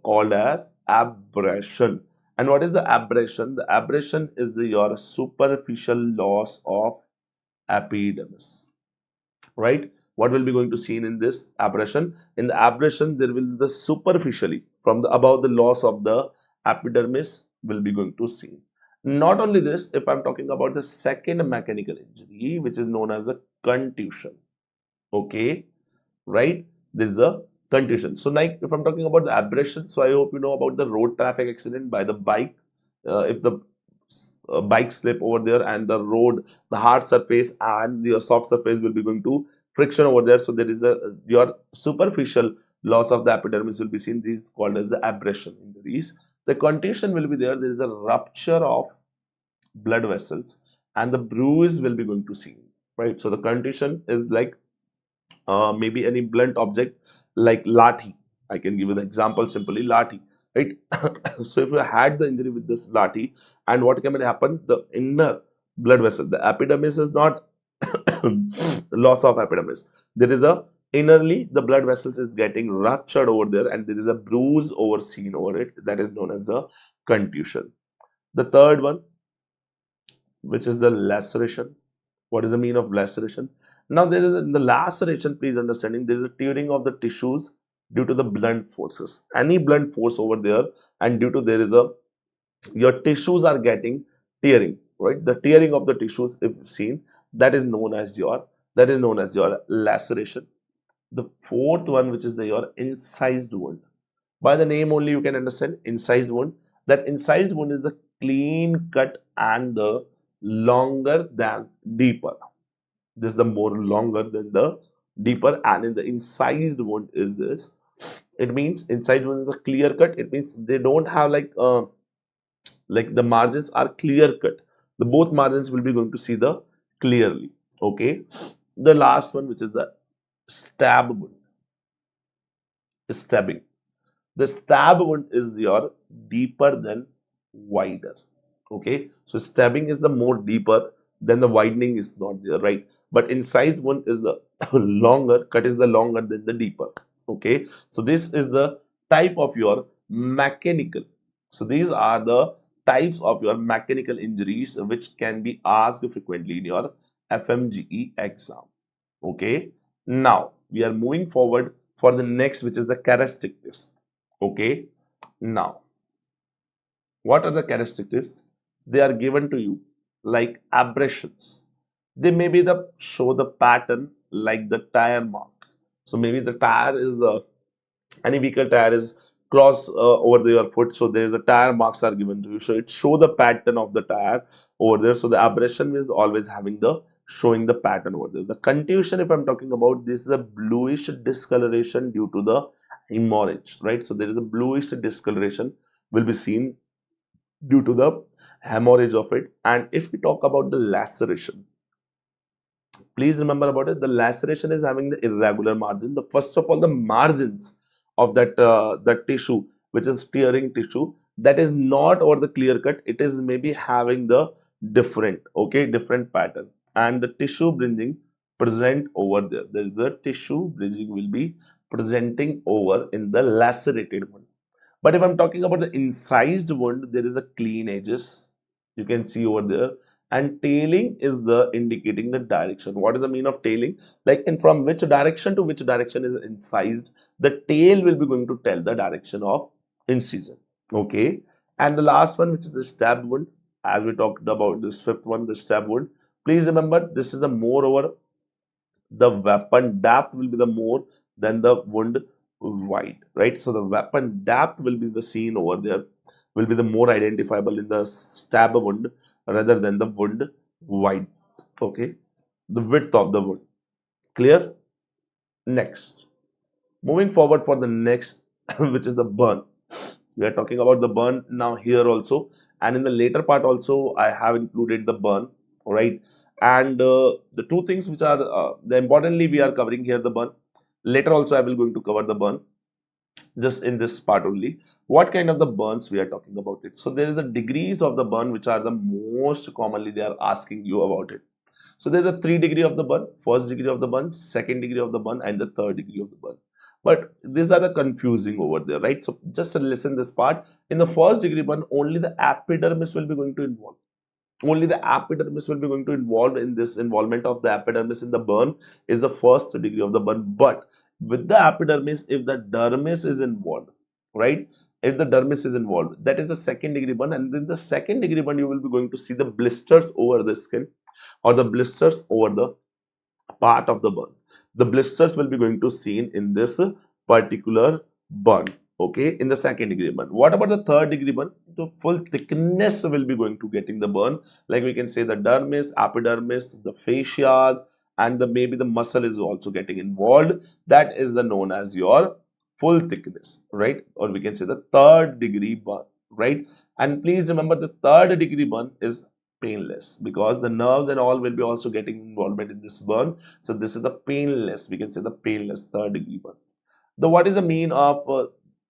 [SPEAKER 1] called as abrasion. And what is the abrasion? The abrasion is your superficial loss of epidermis, right? What will be going to seen in this abrasion? In the abrasion, there will be the superficially from the above the loss of the epidermis will be going to see. Not only this, if I'm talking about the second mechanical injury, which is known as a contusion, okay, right? There is a contusion. So like if I'm talking about the abrasion, so I hope you know about the road traffic accident by the bike. If the bike slip over there and the road, the hard surface and the soft surface will be going to friction over there. So there is your superficial loss of the epidermis will be seen. This is called as the abrasion injuries. The contusion will be there. There is a rupture of blood vessels, and the bruise will be going to see, right? So the contusion is like maybe any blunt object like lathi. I can give you the example simply lathi, right? So if you had the injury with this lathi, and what can happen? The inner blood vessel, the epidermis is not loss of epidermis. There is a innerly the blood vessels is getting ruptured over there, and there is a bruise over seen over it. That is known as a contusion. The third one, which is the laceration. What is the mean of laceration? Now there is in the laceration, please understanding, there is a tearing of the tissues due to the blunt forces. Any blunt force over there, and due to there is a your tissues are getting tearing, right? The tearing of the tissues, if seen, that is known as your laceration. The fourth one, which is your incised wound. By the name only you can understand incised wound. That incised wound is the clean cut and the longer than deeper. This is the more longer than the deeper, and in the incised wound is this. It means incised wound is a clear cut. It means they don't have like the margins are clear cut. The both margins will be going to see the clearly. Okay. The last one, which is the stab wound, is stabbing. The stab wound is your deeper than wider. Okay, so stabbing is the more deeper than the widening is not there, right? But incised wound is the longer, cut is the longer than the deeper. Okay, so this is the type of your mechanical. So these are the types of your mechanical injuries which can be asked frequently in your FMGE exam. Okay, now we are moving forward for the next, which is the Caristic test. Okay, now what are the characteristics? They are given to you like abrasions. They may be the show the pattern like the tire mark. So maybe the tire is any vehicle tire is cross over your foot, so there is a tire marks are given to you. So it show the pattern of the tire over there. So the abrasion is always having the showing the pattern over there. The contusion, if I'm talking about, this is a bluish discoloration due to the hemorrhage, right? So there is a bluish discoloration will be seen due to the hemorrhage of it. And if we talk about the laceration, Please remember about it. The laceration is having the irregular margin. The first of all, the margins of that tissue, which is tearing tissue, that is not over the clear cut. It is maybe having the different pattern, and the tissue bridging present over there. There is the tissue bridging will be presenting over in the lacerated one. But if I'm talking about the incised wound, there is a clean edges. You can see over there. And tailing is the indicating the direction. What is the mean of tailing? Like in from which direction to which direction is incised, the tail will be going to tell the direction of incision. Okay. And the last one, which is the stabbed wound, as we talked about this fifth one, the stabbed wound. Please remember, this is the moreover the weapon depth will be the more than the wound wide, right? So the weapon depth will be the seen over there, will be the more identifiable in the stab wound rather than the wound wide. Okay, the width of the wound. Clear? Next, moving forward for the next, which is the burn. We are talking about the burn now here also, and in the later part also I have included the burn, right? And the two things which are the importantly we are covering here the burn. Later also I will going to cover the burn, just in this part only. What kind of the burns we are talking about it? So there is the degrees of the burn which are the most commonly they are asking you about it. So there's a 3 degree of the burn, first degree of the burn, second degree of the burn, and the third degree of the burn. But these are the confusing over there, right? So just listen this part. In the first degree burn, only the epidermis will be going to involve. Only the epidermis will be going to involve in this involvement of the epidermis in the burn is the first degree of the burn. But with the epidermis, if the dermis is involved, right? If the dermis is involved, that is the second degree burn. And in the second degree burn, you will be going to see the blisters over the skin or the blisters over the part of the burn. The blisters will be going to seen in this particular burn. Okay, in the second degree burn. What about the third degree burn? The full thickness will be going to getting the burn. Like we can say the dermis, epidermis, the fascias, and the maybe the muscle is also getting involved. That is the known as your full thickness, right? Or we can say the third degree burn, right? And please remember the third degree burn is painless because the nerves and all will be also getting involvement in this burn. So this is the painless, we can say the painless third degree burn. The what is the mean of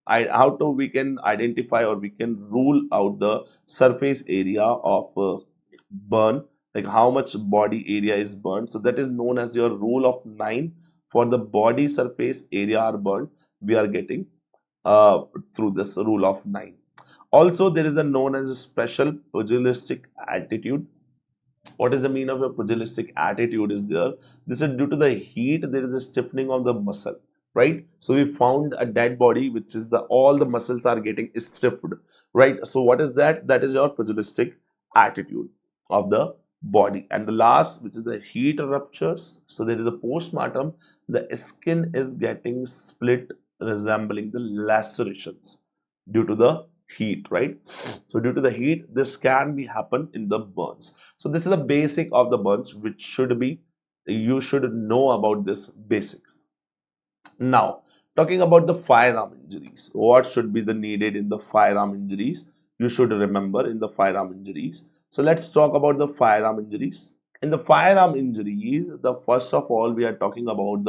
[SPEAKER 1] how to we can identify or we can rule out the surface area of burn, like how much body area is burned. So that is known as your rule of 9 for the body surface area are burned. We are getting through this rule of 9. Also, there is a known as a special pugilistic attitude. What is the mean of a pugilistic attitude is there? This is due to the heat, there is a stiffening of the muscle, right? So we found a dead body, which is the all the muscles are getting stiffed, right? So what is that? That is your pugilistic attitude of the body. And the last, which is the heat ruptures. So there is a postmortem, the skin is getting split, resembling the lacerations due to the heat, right? So due to the heat, this can be happen in the burns. So this is the basic of the burns, which should be, you should know about this basics. Now, talking about the firearm injuries, what should be the needed in the firearm injuries? You should remember in the firearm injuries. So let's talk about the firearm injuries. In the firearm injuries, the first of all, we are talking about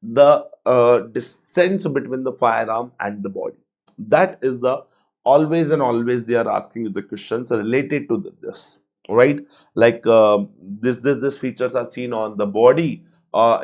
[SPEAKER 1] the distance between the firearm and the body. That is the always and always they are asking you the questions related to this, right? Like this features are seen on the body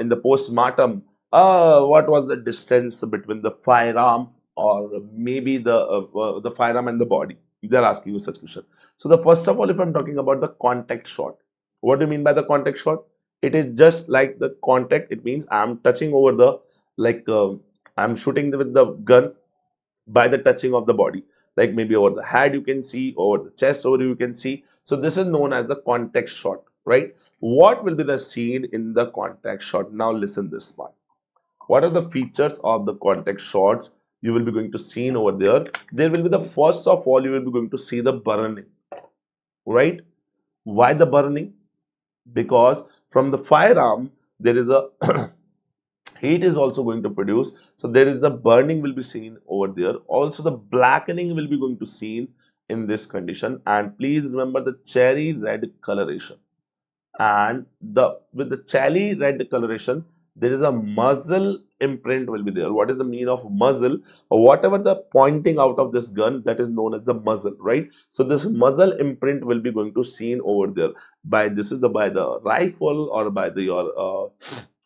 [SPEAKER 1] in the postmortem. What was the distance between the firearm or maybe the firearm and the body? They are asking you such question. So the first of all, if I'm talking about the contact shot, what do you mean by the contact shot? It is just like the contact. It means I'm touching over the like I'm shooting with the gun by the touching of the body, like maybe over the head you can see, over the chest over you can see. So this is known as the contact shot, right? What will be the scene in the contact shot? Now listen this part. What are the features of the contact shots you will be going to see over there? There will be the first of all, you will be going to see the burning, right? Why the burning? Because from the firearm there is a heat is also going to produce, so there is the burning will be seen over there. Also the blackening will be going to seen in this condition. And please remember the cherry red coloration. and with the cherry red coloration, there is a muzzle imprint will be there. What is the mean of muzzle? Whatever the pointing out of this gun, that is known as the muzzle, right? So this muzzle imprint will be going to seen over there by by the rifle or by the your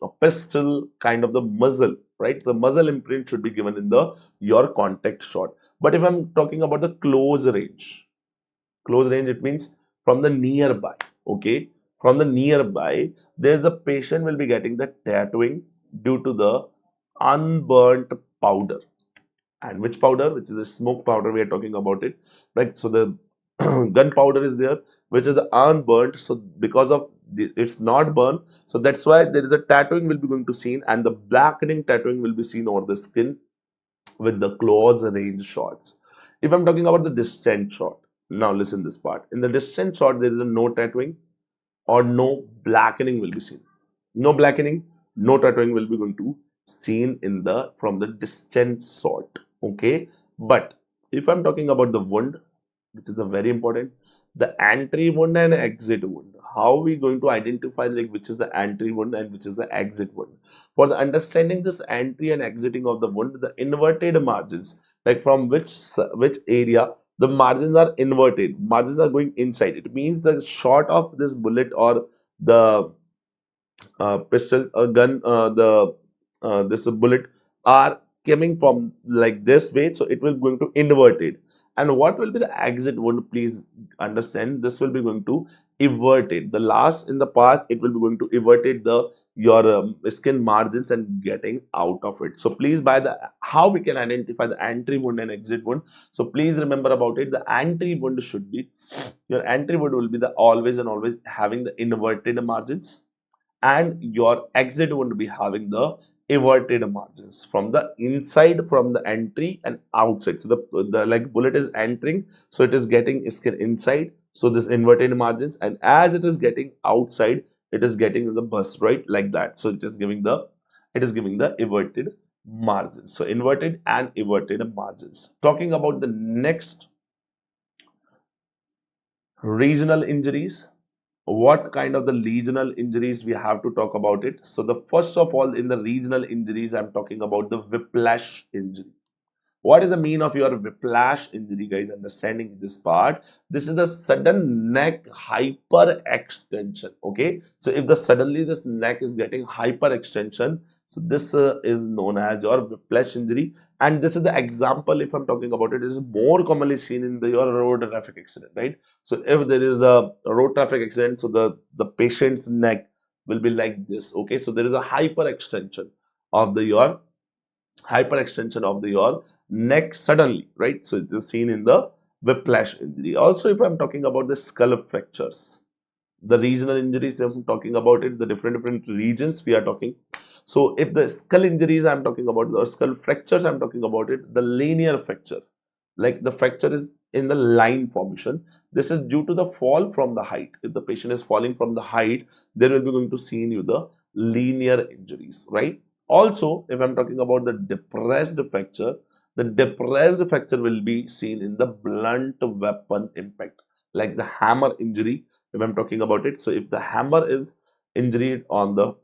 [SPEAKER 1] a pistol kind of the muzzle, right? The muzzle imprint should be given in the your contact shot. But if I'm talking about the close range, it means from the nearby, okay? From the nearby, there's a patient will be getting the tattooing due to the unburnt powder. And which powder? Which is the smoke powder we are talking about it, right? So the gunpowder is there, which is the unburnt. So because of it's not burned, so that's why there is a tattooing will be going to seen, and the blackening tattooing will be seen over the skin with the close range shots. If I'm talking about the distant shot, now listen this part. In the distant shot, there is a no tattooing or no blackening will be seen. No blackening, no tattooing will be going to seen in the from the distant shot. Okay, but if I'm talking about the wound, which is the very important, the entry wound and exit wound. How are we going to identify like which is the entry wound and which is the exit wound? For the understanding this entry and exiting of the wound, the inverted margins, like from which area the margins are inverted, margins are going inside. It means the shot of this bullet or the pistol gun the this bullet are coming from like this way, so it will going to invert it. And what will be the exit wound? Please understand, this will be going to invert it. The last in the path, it will be going to invert it the your skin margins and getting out of it. So please, by the how we can identify the entry wound and exit wound, so please remember about it. The entry wound should be, your entry wound will be the always and always having the inverted margins, and your exit would be having the inverted margins from the inside, from the entry and outside. So the like bullet is entering, so it is getting skin inside, so this inverted margins, and as it is getting outside, it is getting the burst, right, like that. So it is giving the inverted margins. So inverted and inverted margins. Talking about the next, regional injuries. What kind of the regional injuries we have to talk about it? So the first of all, in the regional injuries, I'm talking about the whiplash injury. What is the mean of your whiplash injury, guys? Understanding this part, this is the sudden neck hyperextension. Okay, so if the suddenly this neck is getting hyperextension, so this is known as your whiplash injury. And this is the example, if I'm talking about it, is more commonly seen in your road traffic accident, right? So if there is a road traffic accident, so the patient's neck will be like this. Okay, so there is a hyperextension of the your hyperextension of the your neck suddenly, right? So it is seen in the whiplash injury. Also, if I'm talking about the skull fractures, the regional injuries, I'm talking about it, the different regions we are talking. So if the skull injuries I'm talking about, the skull fractures I'm talking about it, the linear fracture, like the fracture is in the line formation. This is due to the fall from the height. If the patient is falling from the height, there will be going to see in you the linear injuries, right? Also, if I'm talking about the depressed fracture, the depressed fracture will be seen in the blunt weapon impact, like the hammer injury, if I'm talking about it. So if the hammer is injured on the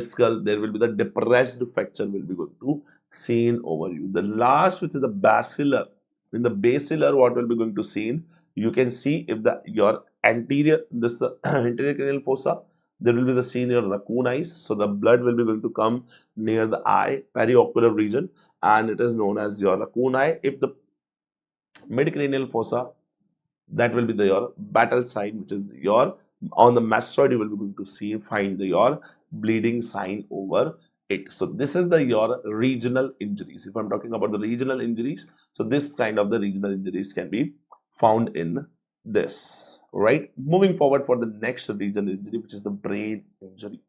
[SPEAKER 1] skull, there will be the depressed fracture will be going to seen over you. The last, which is the basilar. In the basilar, what will be going to seen? You can see if the your anterior, this anterior cranial fossa, there will be the seen your raccoon eyes. So the blood will be going to come near the eye, periocular region, and it is known as your raccoon eye. If the midcranial fossa, that will be the your battle sign, which is your on the mastoid, you will be going to see find the your bleeding sign over it. So this is the your regional injuries. If I'm talking about the regional injuries, so this kind of the regional injuries can be found in this, right? Moving forward for the next regional injury, which is the brain injury.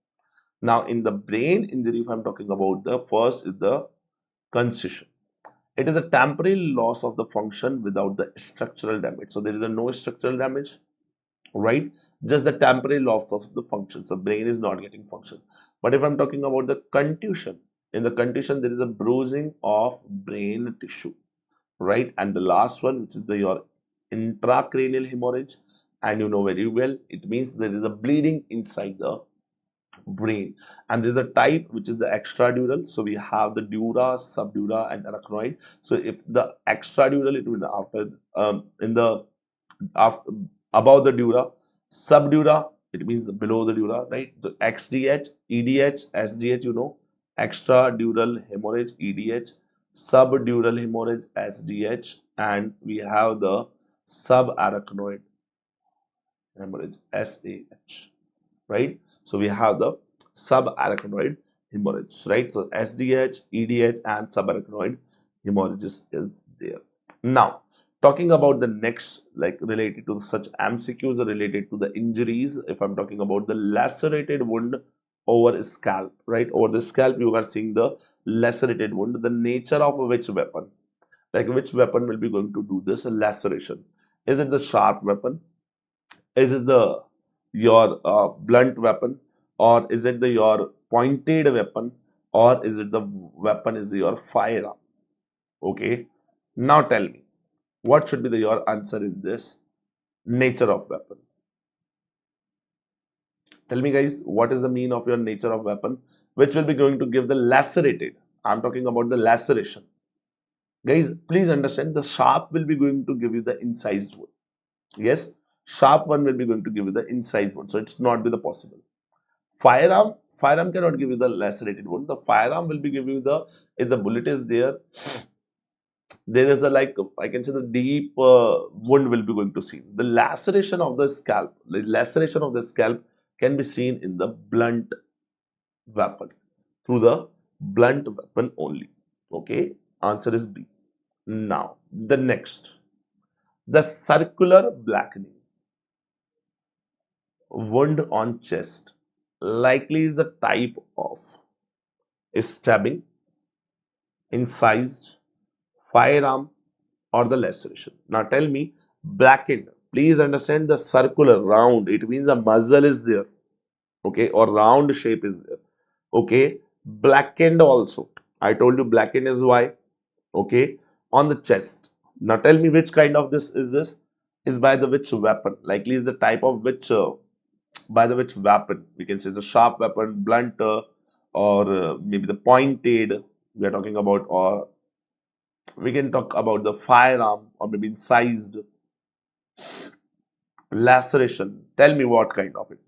[SPEAKER 1] Now in the brain injury, if I'm talking about, the first is the concussion. It is a temporary loss of the function without the structural damage. So there is a no structural damage, right? Just the temporary loss of the function. So brain is not getting function. But if I'm talking about the contusion, in the contusion there is a bruising of brain tissue, right? And the last one, which is the your intracranial hemorrhage. and you know very well, it means there is a bleeding inside the brain. And there's a type which is the extradural. So we have the dura, subdura, and arachnoid. So if the extradural, it will after in the after above the dura, subdura, it means below the dura, right? So XDH, EDH, SDH, you know, extradural hemorrhage, EDH, subdural hemorrhage, SDH, and we have the subarachnoid hemorrhage, SAH, right? So we have the subarachnoid hemorrhage, right? So SDH, EDH, and subarachnoid hemorrhages is there. Now, talking about the next, like related to such MCQs related to the injuries, if I'm talking about the lacerated wound over scalp, right? Over the scalp, you are seeing the lacerated wound, the nature of which weapon, like which weapon will be going to do this laceration? Is it the sharp weapon? Is it the your blunt weapon, or is it the your pointed weapon, or is it the weapon is your firearm? Okay, now tell me, what should be the your answer in this nature of weapon? Tell me guys, what is the mean of your nature of weapon which will be going to give the lacerated? I'm talking about the laceration. Guys, please understand, the sharp will be going to give you the incised wound. Yes, sharp one will be going to give you the incised wound, so it's not be the possible. Firearm cannot give you the lacerated wound. The firearm will be giving you the, if the bullet is there, there is a, like I can say, the deep wound will be going to see. The laceration of the scalp, the laceration of the scalp can be seen in the blunt weapon, through the blunt weapon only. Okay, answer is B. Now the next, the circular blackening wound on chest likely is the type of stabbing, incised, firearm, or the laceration. Now tell me, blackened. Please understand the circular round. It means the muzzle is there, okay, or round shape is there. Okay, blackened also. I told you blackened is why. Okay, on the chest. Now tell me which kind of this is this? Is by the which weapon? Likely is the type of which by the which weapon? We can say the sharp weapon, blunt, or maybe the pointed. We are talking about, or we can talk about the firearm, or maybe incised, laceration. Tell me what kind of it.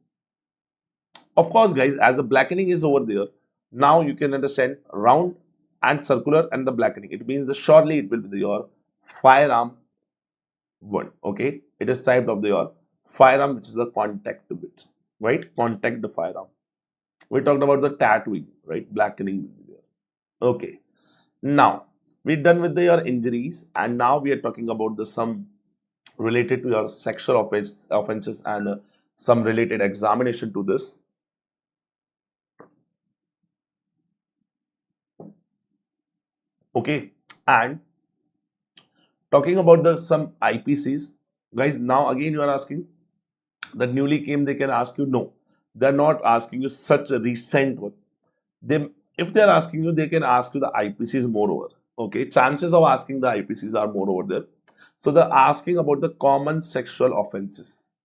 [SPEAKER 1] Of course, guys, as the blackening is over there, now you can understand round and circular and the blackening. It means surely it will be your firearm wound. Okay, it is typed of your firearm, which is the contact bit, right? Contact the firearm. We talked about the tattooing, right? Blackening will be there. Okay, now we're done with your injuries, and now we are talking about the some related to your sexual offenses and some related examination to this. Okay, and talking about the some IPCs, guys. Now again you are asking, the newly came, they can ask you. No, they're not asking you such a recent one. They, if they're asking you, they can ask you the IPCs moreover. Okay, chances of asking the IPCs are more over there. So they're asking about the common sexual offenses.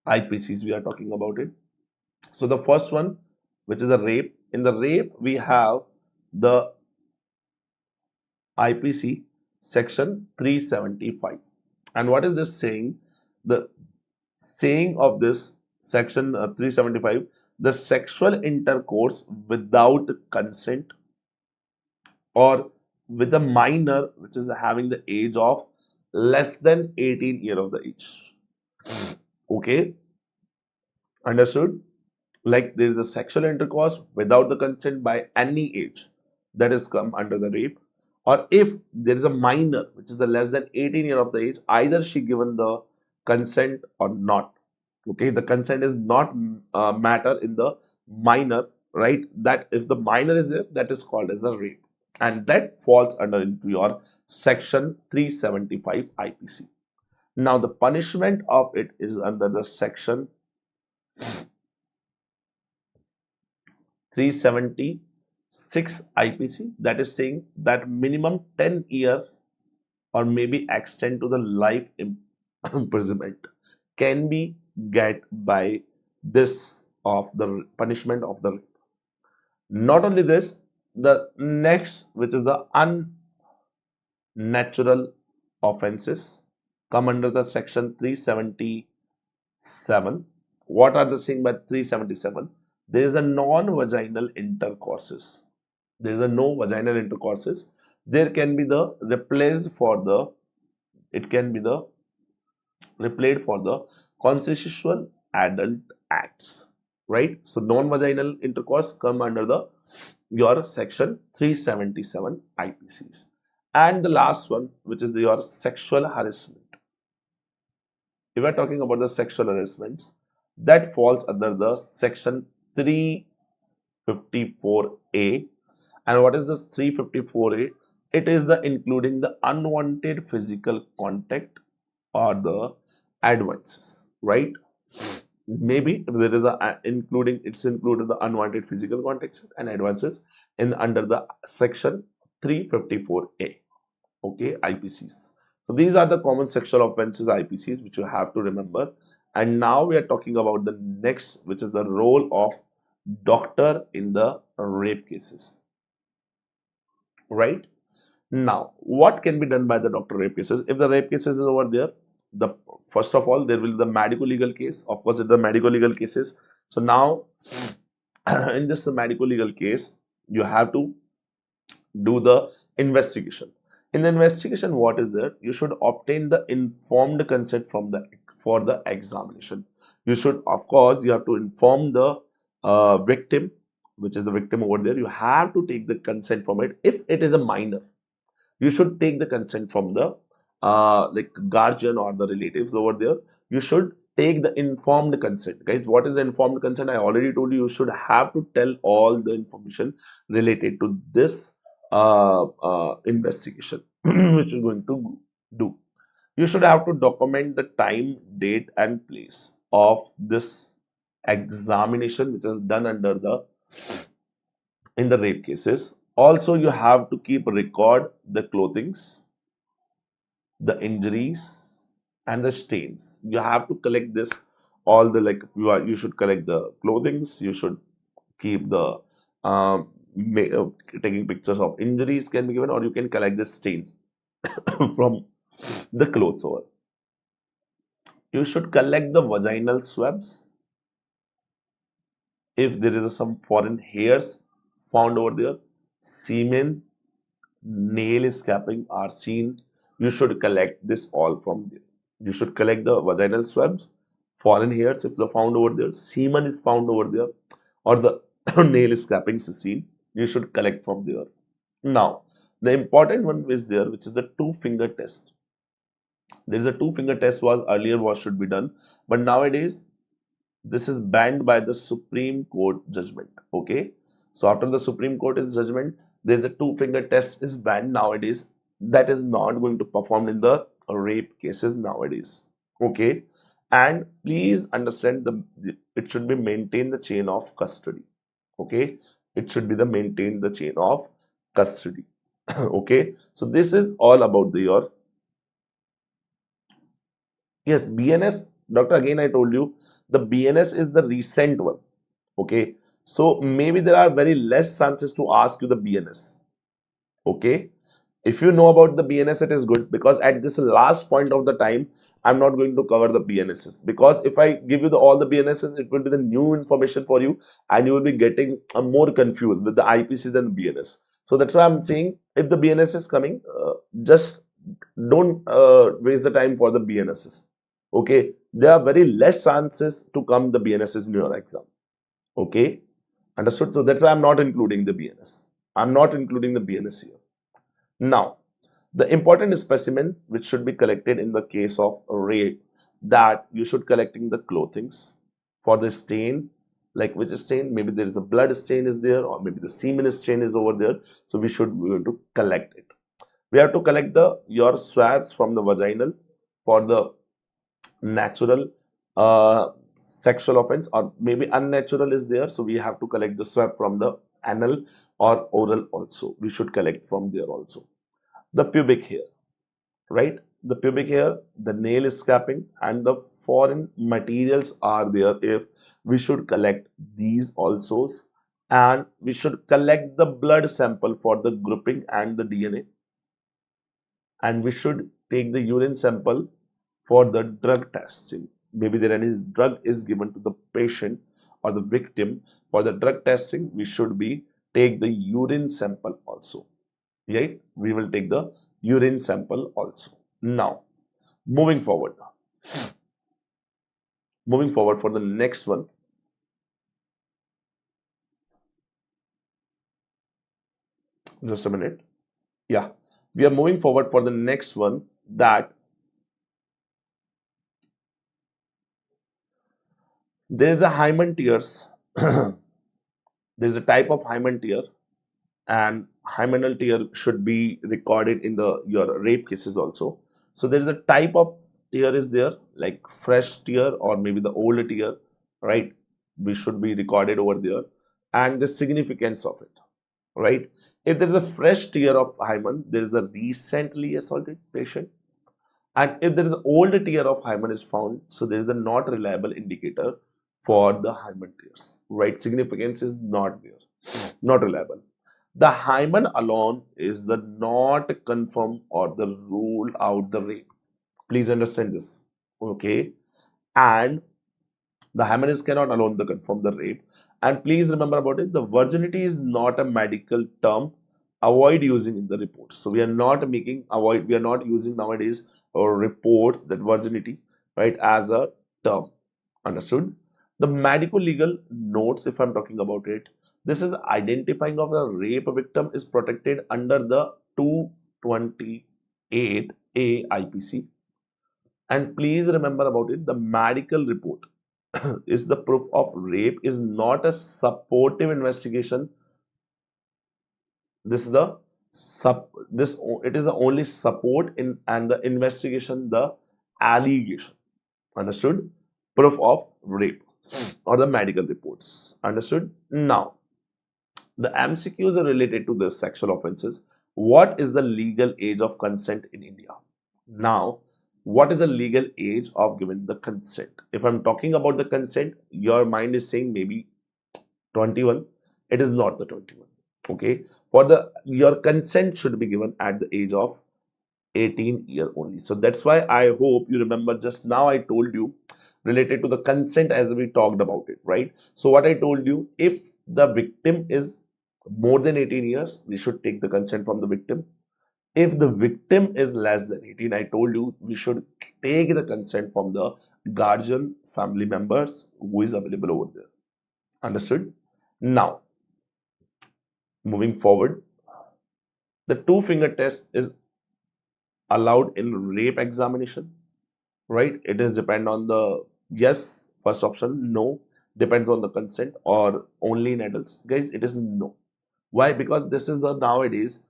[SPEAKER 1] IPCs, we are talking about it. So the first one, which is a rape. In the rape, we have the IPC section 375. And what is this saying? The saying of this section 375, the sexual intercourse without consent or with a minor which is having the age of less than 18 years of the age. Okay, understood? Like there is a sexual intercourse without the consent by any age, that is come under the rape. Or if there is a minor which is the less than 18 years of the age, either she given the consent or not. Okay, the consent is not matter in the minor, right? That if the minor is there, that is called as a rape, and that falls under into your section 375 IPC. Now the punishment of it is under the section 376 IPC, that is saying that minimum 10 year or maybe extend to the life imprisonment can be get by this of the punishment of the rape. Not only this, the next, which is the unnatural offenses, come under the section 377. What are the thing by 377? There is a non-vaginal intercourses. There is a no vaginal intercourses. There can be the replaced for the, it can be the replaced for the consensual adult acts, right? So non-vaginal intercourse come under the your section 377 IPCs. And the last one, which is your sexual harassment. If we are talking about the sexual harassments, that falls under the section 354A. And what is this 354A? It is the including the unwanted physical contact or the advances, right? Maybe if there is a including, it's included the unwanted physical contacts and advances in under the section 354A. Okay, IPCs. So these are the common sexual offenses IPCs which you have to remember. And now we are talking about the next, which is the role of doctor in the rape cases, right? Now, what can be done by the doctor rape cases? If the rape cases is over there, the first of all, there will be the medico-legal case. Of course, it's the medico-legal cases. So now, in this medico-legal case, you have to do the investigation. In the investigation, what is there? You should obtain the informed consent from the for the examination. You should, of course, you have to inform the victim, which is the victim over there. You have to take the consent from it. If it is a minor, you should take the consent from the like guardian or the relatives over there. You should take the informed consent, guys. What is the informed consent? I already told you. You should have to tell all the information related to this investigation which you're going to do. You should have to document the time, date and place of this examination which is done under the in the rape cases. Also, you have to keep record the clothings, the injuries and the stains. You have to collect this all the, like, you should collect the clothings, you should keep the taking pictures of injuries can be given, or you can collect the stains from the clothes over. You should collect the vaginal swabs. If there is some foreign hairs found over there, semen, nail scraping are seen, you should collect this all from there. You should collect the vaginal swabs, foreign hairs if they're found over there, semen is found over there, or the nail scrapings is seen, you should collect from there. Now, the important one is there, which is the two-finger test. There is a two-finger test was earlier was should be done, but nowadays this is banned by the Supreme Court judgment. Okay, so after the Supreme Court's judgment, there is a two-finger test is banned nowadays. That is not going to perform in the rape cases nowadays. Okay, and please understand it should be maintain the chain of custody. Okay, it should be the maintain the chain of custody. Okay, so this is all about the your yes BNS. Doctor, again I told you the BNS is the recent one. Okay, so maybe there are very less chances to ask you the BNS. Okay, if you know about the BNS, it is good, because at this last point of the time, I'm not going to cover the BNSs, because if I give you all the BNSs, it will be the new information for you and you will be getting more confused with the IPCs and BNS. So that's why I'm saying, if the BNS is coming, just don't waste the time for the BNSs. Okay, there are very less chances to come the BNSs in your exam. Okay, understood? So that's why I'm not including the BNS. I'm not including the BNS here. Now, the important specimen which should be collected in the case of rape, that you should collecting the clothings for the stain, like which stain, maybe there is a blood stain is there, or maybe the semen stain is over there. So we should be able to collect it. We have to collect the your swabs from the vaginal for the natural sexual offense, or maybe unnatural is there. So we have to collect the swab from the anal or oral also. We should collect from there also. The pubic hair, right? the pubic hair, the nail scraping, and the foreign materials are there. If we should collect these also, and we should collect the blood sample for the grouping and the DNA, and we should take the urine sample for the drug testing. Maybe there any drug is given to the patient or the victim. For the drug testing, we should be take the urine sample also. Right? We will take the urine sample also. Now, moving forward. Moving forward for the next one. Just a minute. Yeah. We are moving forward for the next one, that there is a hymen tears. There is a type of hymen tear, and hymenal tear should be recorded in the your rape cases also. So there is a type of tear is there, like fresh tear or maybe the old tear, right? We should be recorded over there, and the significance of it, right? If there is a fresh tear of hymen, there is a recently assaulted patient, and if there is an old tear of hymen is found, so there is a not reliable indicator for the hymen tears, right? Significance is not there, not reliable. The hymen alone is the not confirm or the rule out the rape. Please understand this, okay? And the hymen is cannot alone the confirm the rape. And please remember about it, the virginity is not a medical term. Avoid using in the reports. So we are not making avoid. We are not using nowadays or reports that virginity, right, as a term. Understood? The medico-legal notes, if I'm talking about it, this is identifying of the rape victim is protected under the 228A IPC. And please remember about it, the medical report is the proof of rape, is not a supportive investigation. This is the it is the only support in and the investigation, the allegation. Understood? Proof of rape or the medical reports. Understood? Now, the MCQs are related to the sexual offenses. What is the legal age of consent in India? Now, what is the legal age of giving the consent? If I'm talking about the consent, your mind is saying maybe 21. It is not the 21. Okay. For the your consent should be given at the age of 18-year only. So that's why I hope you remember just now I told you related to the consent as we talked about it, right? So what I told you, if the victim is more than 18 years, we should take the consent from the victim. If the victim is less than 18, I told you we should take the consent from the guardian family members who is available over there. Understood? Now, moving forward, the two-finger test is allowed in rape examination, right? It is depend on the yes, first option, no, depends on the consent, or only in adults. Guys, it is no. Why? Because this is the nowadays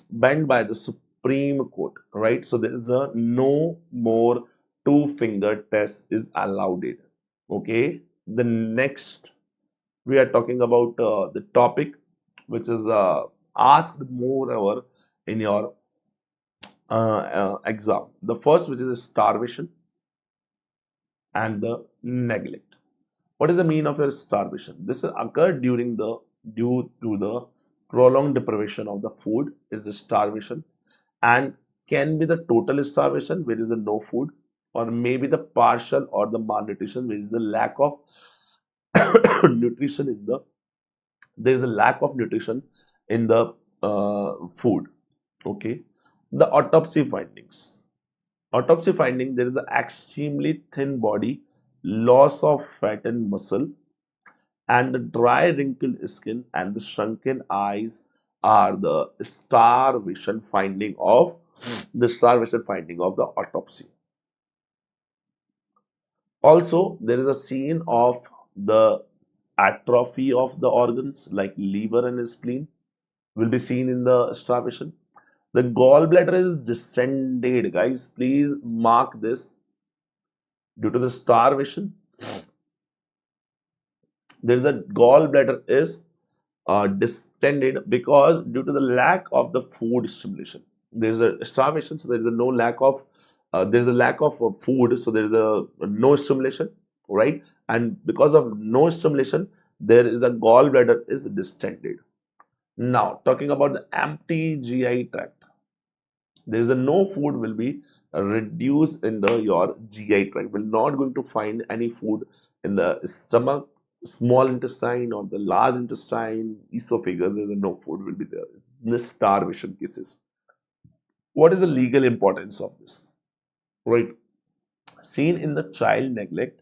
[SPEAKER 1] banned by the Supreme Court, right? So there is a no more two-finger test is allowed. Okay. The next we are talking about the topic which is asked moreover in your exam. The first, which is starvation and the neglect. What is the mean of your starvation? This occurred during the due to the prolonged deprivation of the food is the starvation, and can be the total starvation where is the no food, or maybe the partial or the malnutrition where is the lack of nutrition in the there is a lack of nutrition in the food. Okay. The autopsy findings. Autopsy finding, there is an extremely thin body, loss of fat and muscle, and the dry wrinkled skin and the shrunken eyes are the starvation finding of the autopsy. Also, there is a scene of the atrophy of the organs like liver and spleen will be seen in the starvation. The gallbladder is descended, guys. Please mark this. Due to the starvation, there is a gallbladder is distended because due to the lack of the food stimulation. There is a starvation, so there is a no lack of there's a lack of food, so there is a no stimulation, right? And because of no stimulation, there is a gallbladder is distended. Now, talking about the empty GI tract, there is a no food will be reduced in the your GI tract. Will not going to find any food in the stomach, small intestine or the large intestine, esophagus. There is no food will be there in the starvation cases. What is the legal importance of this? Right, seen in the child neglect,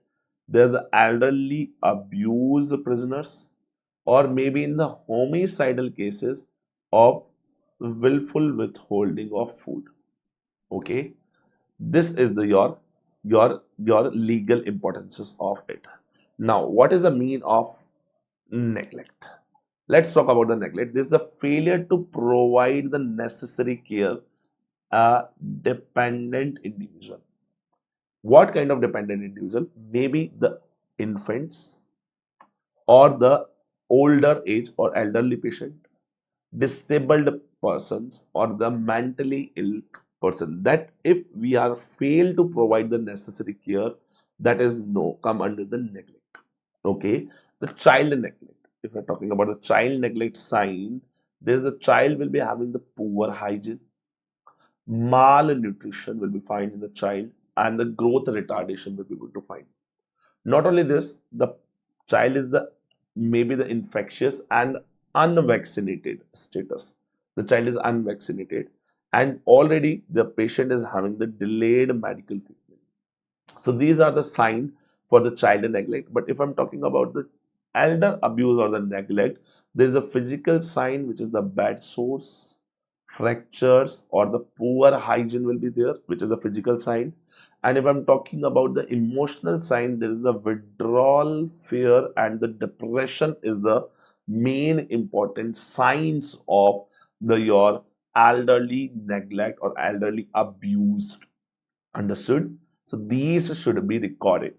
[SPEAKER 1] there are the elderly abuse prisoners, or maybe in the homicidal cases of willful withholding of food. Okay, this is the your legal importances of it. Now, what is the mean of neglect? Let's talk about the neglect. This is the failure to provide the necessary care a dependent individual. What kind of dependent individual? Maybe the infants or the older age or elderly patient, disabled persons or the mentally ill person. That if we are failed to provide the necessary care, that is no come under the neglect. Okay, the child neglect. If we're talking about the child neglect sign, there's the child will be having the poor hygiene, malnutrition will be found in the child, and the growth retardation will be able to find. Not only this, the child is the maybe the infectious and unvaccinated status. The child is unvaccinated and already the patient is having the delayed medical treatment. So these are the signs for the child neglect. But if I'm talking about the elder abuse or the neglect, there is a physical sign which is the bed sores, fractures, or the poor hygiene will be there, which is a physical sign. And if I'm talking about the emotional sign, there is the withdrawal, fear, and the depression is the main important signs of the your elderly neglect or elderly abuse. Understood? So these should be recorded.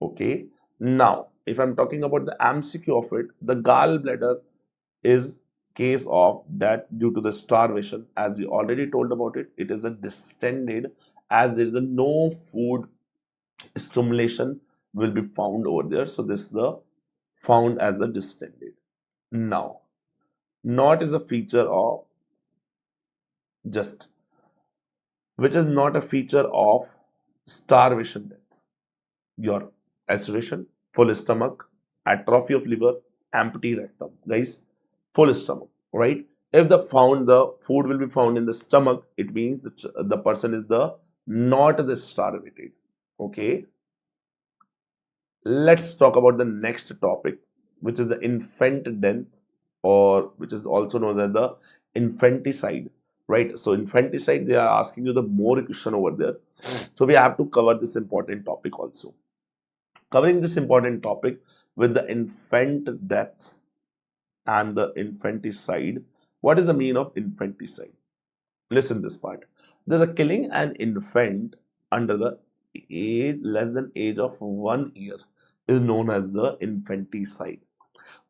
[SPEAKER 1] Okay. Now, if I'm talking about the MCQ of it, the gallbladder is case of death due to the starvation. As we already told about it, it is a distended as there is a no food stimulation will be found over there. So this is the found as a distended. Now, not is a feature of just which is not a feature of starvation death. Your ulceration, full stomach, atrophy of liver, empty rectum. Guys, full stomach, right? If the food will be found in the stomach, it means the person is the not the starvated. Okay. Let's talk about the next topic, which is the infant death, or which is also known as the infanticide, right? So infanticide, they are asking you the more question over there. So we have to cover this important topic also. Covering this important topic with the infant death and the infanticide. What is the meaning of infanticide? Listen this part. The killing an infant under the age less than age of 1 year is known as the infanticide.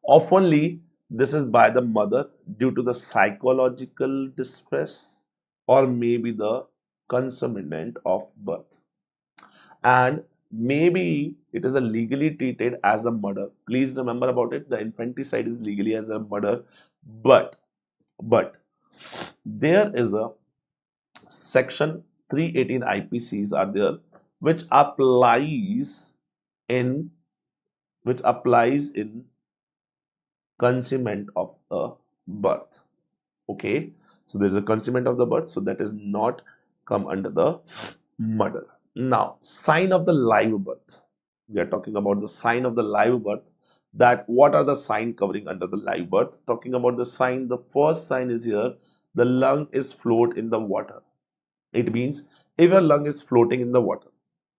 [SPEAKER 1] Oftenly, this is by the mother due to the psychological distress or maybe the concomitant of birth. And maybe it is a legally treated as a murder. Please remember about it. The infanticide is legally as a murder, but there is a section 318 IPCs are there which in applies in consummation of a birth. Okay, so there is a consummation of the birth, so that is not come under the murder. Now, sign of the live birth. We are talking about the sign of the live birth. That what are the sign covering under the live birth? Talking about the sign, the first sign is here. The lung is float in the water. It means if your lung is floating in the water,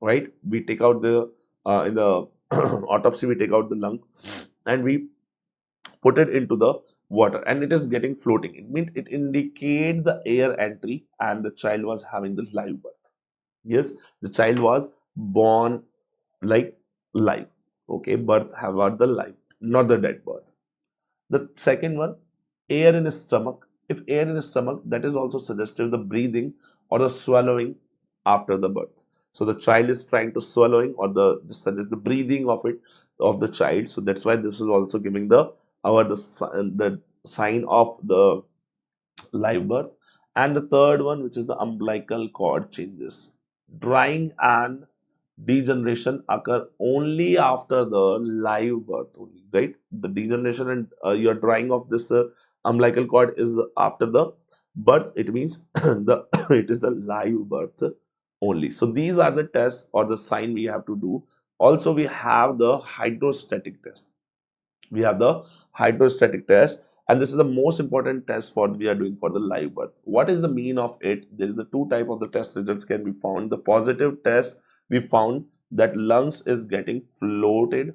[SPEAKER 1] right? We take out the in the autopsy, we take out the lung and we put it into the water and it is getting floating. It means it indicates the air entry and the child was having the live birth. Yes, the child was born like live. Okay, birth have got the live, not the dead birth. The second one, air in his stomach. If air in his stomach, that is also suggestive the breathing or the swallowing after the birth. So the child is trying to swallowing, or this suggests the breathing of it, of the child. So that's why this is also giving the sign of the live birth. And the third one, which is the umbilical cord changes. Drying and degeneration occur only after the live birth only, right? The degeneration and your drying of this umbilical cord is after the birth. It means the it is the live birth only. So these are the tests or the sign we have to do. Also, we have the hydrostatic test. We have the hydrostatic test, and this is the most important test for we are doing for the live birth. What is the mean of it? There is the two type of the test results can be found. The positive test, we found that lungs is getting floated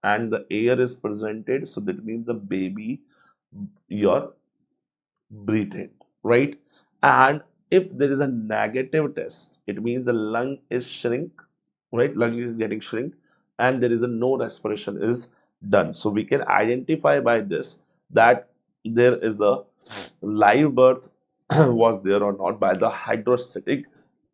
[SPEAKER 1] and the air is presented, so that means the baby your breathing, right? And if there is a negative test, it means the lung is shrink, right? Lung is getting shrink and there is a no respiration is done. So we can identify by this that there is a live birth was there or not by the hydrostatic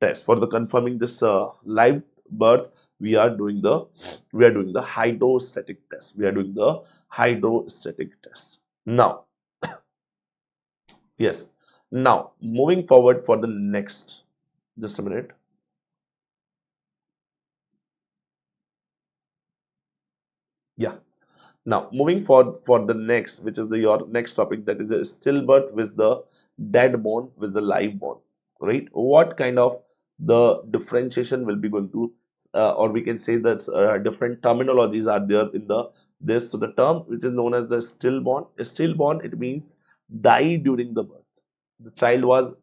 [SPEAKER 1] test. For the confirming this live birth, we are doing the hydrostatic test. We are doing the hydrostatic test. Now, yes. Now, moving forward for the next, just a minute. Yeah. Now, moving forward for the next, which is your next topic, that is a stillbirth with the dead bone with the live bone, right? What kind of the differentiation will be going to, or we can say that different terminologies are there in the this. So the term which is known as the stillborn, it means die during the birth. The child was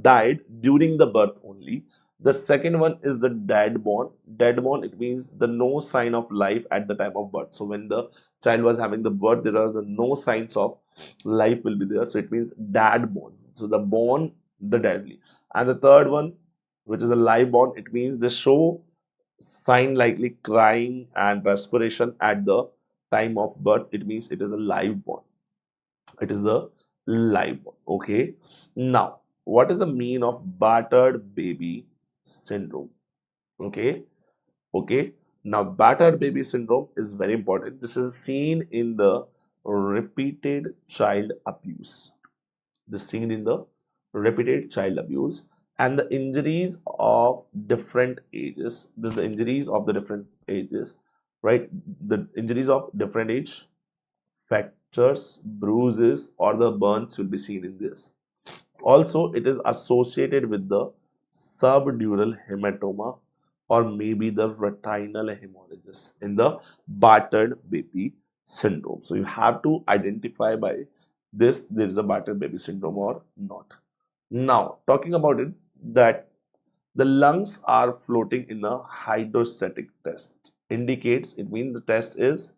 [SPEAKER 1] died during the birth only. The second one is the dead born. Dead born, it means the no sign of life at the time of birth. So when the child was having the birth, there are the no signs of life will be there. So it means dead born. So the born, the deadly. And the third one, which is the live born, it means the show sign likely crying and respiration at the time of birth. It means it is a live born. It is the live one. Okay. Now, what is the mean of battered baby syndrome? Okay. Okay. Now, battered baby syndrome is very important. This is seen in the repeated child abuse. This seen in the repeated child abuse and the injuries of different ages. This is the injuries of the different ages, right? The injuries of different age, fractures, bruises, or the burns will be seen in this. Also, it is associated with the subdural hematoma or maybe the retinal hemorrhages in the battered baby syndrome. So you have to identify by this there is a battered baby syndrome or not. Now, talking about it, that the lungs are floating in a hydrostatic test indicates, it means the test is,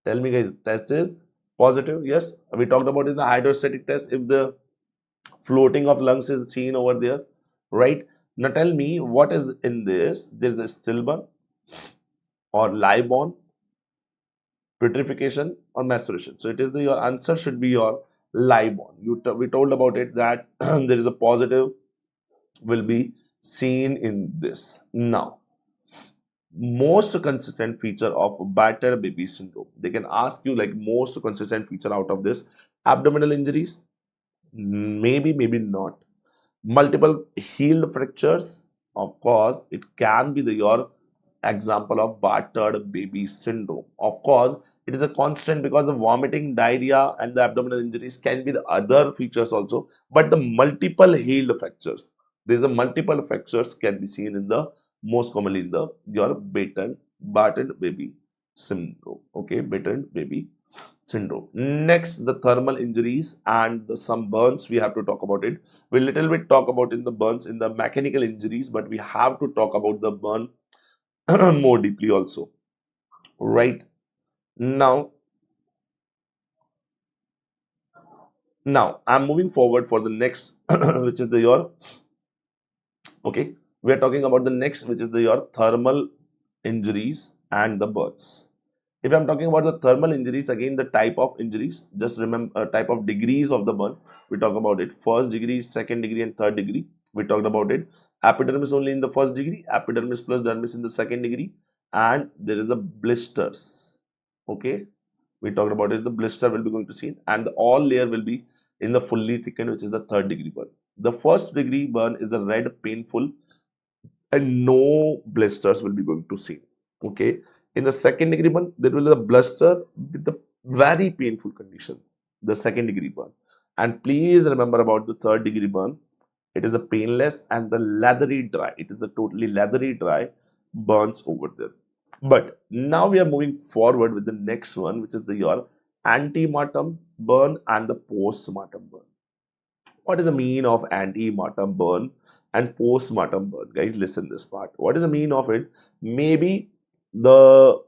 [SPEAKER 1] tell me guys, test is positive. Yes, we talked about in the hydrostatic test if the floating of lungs is seen over there, right? Now tell me what is in this. There is a stillborn or live born, petrification or maceration. So it is the, your answer should be your live born. We told about it that there is a positive will be seen in this. Now, most consistent feature of battered baby syndrome, they can ask you like most consistent feature out of this: abdominal injuries, maybe not, multiple healed fractures, of course it can be the your example of battered baby syndrome. Of course it is a constant because the vomiting, diarrhea and the abdominal injuries can be the other features also, but the multiple healed fractures, there is a multiple fractures can be seen in the most commonly in the your battered baby syndrome. Okay, battered baby syndrome. Next, the thermal injuries and some burns. We have to talk about it. We little bit talk about in the burns in the mechanical injuries, but we have to talk about the burn more deeply also. Right now, I'm moving forward for the next, which is the your okay. We are talking about the next, which is the your thermal injuries and the burns. If I'm talking about the thermal injuries, again the type of injuries, just remember type of degrees of the burn. We talk about it: first degree, second degree, and third degree. We talked about it. epidermis only in the first degree, epidermis plus dermis in the second degree, and there is a blisters. Okay, we talked about it. The blister will be going to see, and the all layer will be in the fully thickened, which is the third degree burn. The first degree burn is a red, painful, and no blisters will be going to see. Okay, in the second degree burn, there will be a blister with the very painful condition, the second degree burn. And please remember about the third degree burn. It is a painless and the leathery dry. It is a totally leathery dry burns over there. But now we are moving forward with the next one, which is the your antemortem burn and the post-mortem burn. What is the mean of antemortem burn and post-mortem burn? Guys, listen this part. What is the mean of it? Maybe the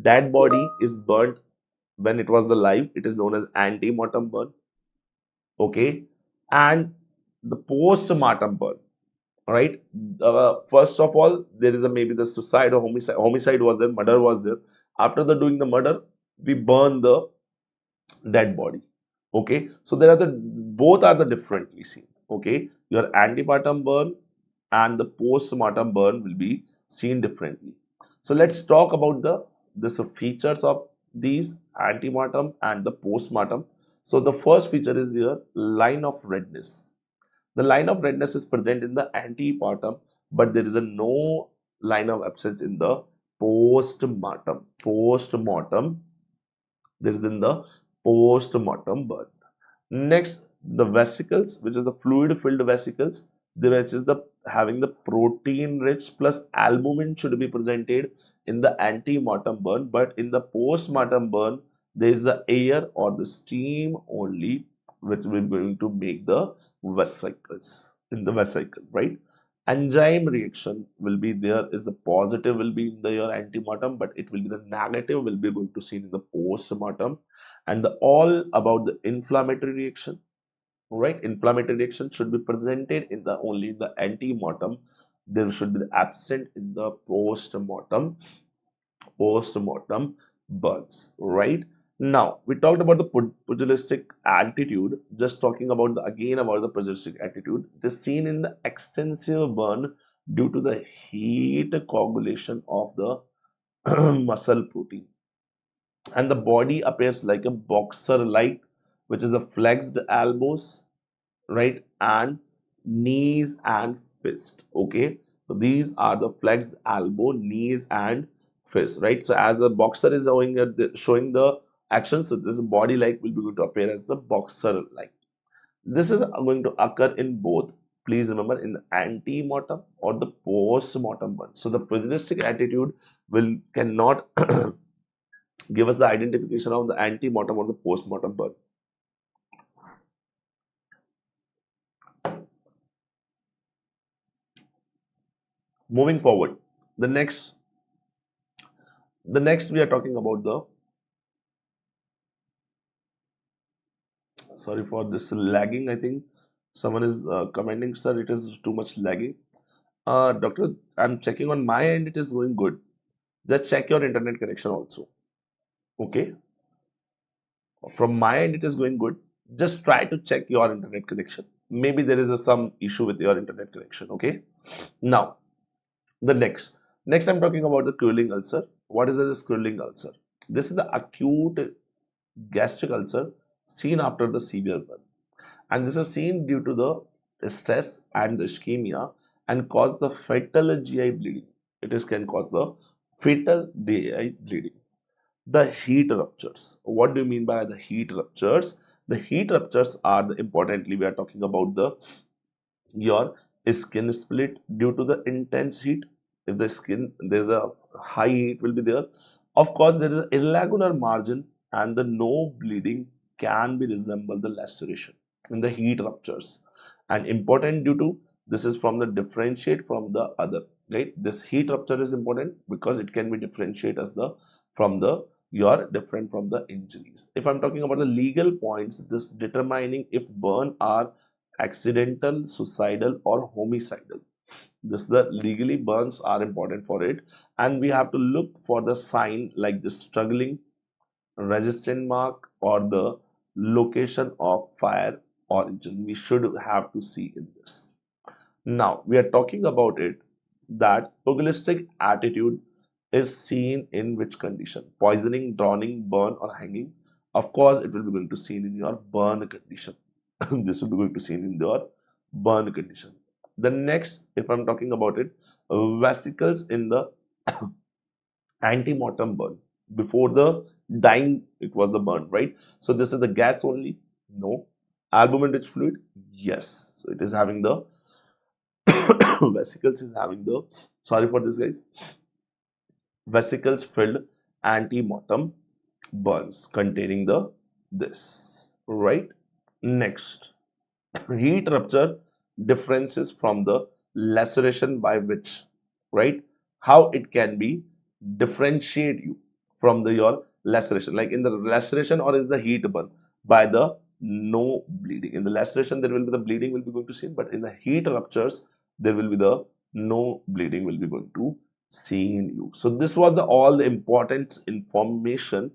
[SPEAKER 1] dead body is burnt when it was alive. It is known as antemortem burn. Okay, and the post-mortem burn. All right. First of all, there is a maybe the suicide or homicide. Homicide was there, murder was there. After the doing the murder, we burn the dead body. Okay, so there are the both are the differently seen. Okay, your antepartum burn and the post-mortem burn will be seen differently. So let's talk about the features of these antemortem and the post-mortem. So the first feature is the line of redness. The line of redness is present in the antepartum, but there is a no line of absence in the post-mortem. Post-mortem, there is in the post-mortem burn. Next, the vesicles, which is the fluid-filled vesicles, which is the having the protein-rich plus albumin should be presented in the ante-mortem burn, but in the post-mortem burn, there is the air or the steam only, which will be going to make the vesicles in the vesicle, right? Enzyme reaction will be there. Is the positive will be in the your ante-mortem, but it will be the negative will be going to see in the post-mortem, and the all about the inflammatory reaction. Right, inflammatory reaction should be presented in the only in the ante-mortem. There should be absent in the post-mortem burns. Right, now we talked about the pugilistic attitude. Just talking about the again about the pugilistic attitude. It is seen in the extensive burn due to the heat coagulation of the muscle protein, and the body appears like a boxer like, which is the flexed elbows, right, and knees and fist. Okay, so these are the flexed elbow, knees and fist, right? So as a boxer is showing the action, so this body like will be going to appear as the boxer like. This is going to occur in both, please remember, in the ante-mortem or the post-mortem burn. So the pugilistic attitude will cannot give us the identification of the ante-mortem or the post-mortem burn. Moving forward, the next we are talking about the, sorry for this lagging, I think someone is commenting, sir, it is too much lagging. Doctor, I'm checking on my end, it is going good. Just check your internet connection also. Okay, from my end it is going good. Just try to check your internet connection. Maybe there is some issue with your internet connection. Okay, now the next I'm talking about the Quilling ulcer. What is this Quilling ulcer? This is the acute gastric ulcer seen after the severe burn, and this is seen due to the stress and the ischemia and cause the fatal GI bleeding. It is can cause the fatal GI bleeding. The heat ruptures. What do you mean by the heat ruptures? The heat ruptures are the importantly we are talking about the your skin split due to the intense heat. If the skin there's a high heat will be there, of course there is an irregular margin and the no bleeding can be resemble the laceration in the heat ruptures, and important due to this is from the differentiate from the other, right? This heat rupture is important because it can be differentiate as the from the your different from the injuries. If I'm talking about the legal points, this determining if burn are accidental, suicidal or homicidal. This the legally burns are important for it, and we have to look for the sign like the struggling, resistant mark or the location of fire origin. We should have to see in this. Now we are talking about it that pugilistic attitude is seen in which condition? Poisoning, drowning, burn, or hanging. Of course, it will be going to seen in your burn condition. This will be going to seen in your burn condition. The next, if I'm talking about it, vesicles in the anti-mortem burn. Before the dying, it was the burn, right? So this is the gas only? No. Albumin-rich fluid? Yes. So it is having the vesicles is having the, sorry for this guys, vesicles filled anti-mortem burns containing the this, right? Next, heat rupture differences from the laceration by which, right? How it can be differentiate you from the your laceration, like in the laceration or is the heat burn by the no bleeding. In the laceration there will be the bleeding will be going to see, but in the heat ruptures there will be the no bleeding will be going to see in you. So this was the all the important information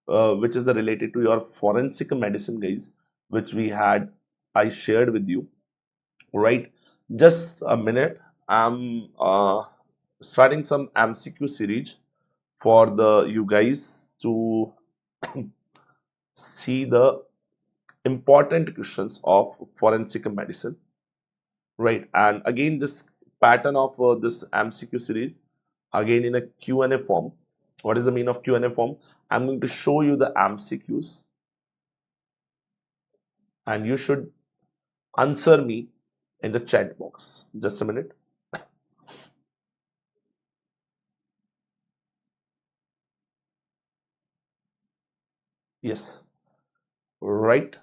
[SPEAKER 1] which is the related to your forensic medicine guys, which we had I shared with you, right? Just a minute, I'm starting some MCQ series for the you guys to see the important questions of forensic medicine, right? And again this pattern of this MCQ series again in a Q&A form. What is the mean of Q&A form? I'm going to show you the MCQs and you should answer me in the chat box. Just a minute. Yes, right.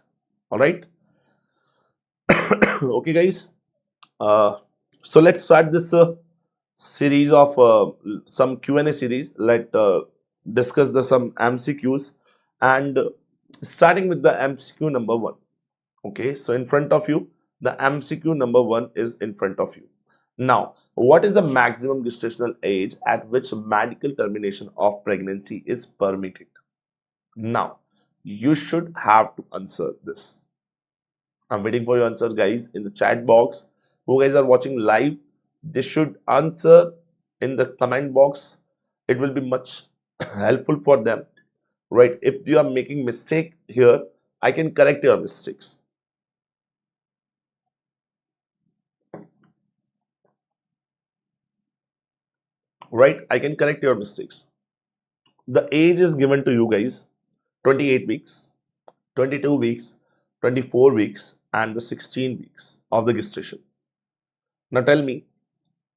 [SPEAKER 1] All right. Okay, guys. So let's start this series of some Q&A series. Let discuss the some MCQs and starting with the MCQ number 1. Okay, so in front of you, the MCQ number 1 is in front of you. Now, what is the maximum gestational age at which medical termination of pregnancy is permitted? Now, you should have to answer this. I'm waiting for your answers, guys, in the chat box. Who guys are watching live, they should answer in the comment box. It will be much helpful for them, right? If you are making mistake here, I can correct your mistakes. Right? I can correct your mistakes. The age is given to you guys 28 weeks, 22 weeks, 24 weeks, and the 16 weeks of the gestation. Now tell me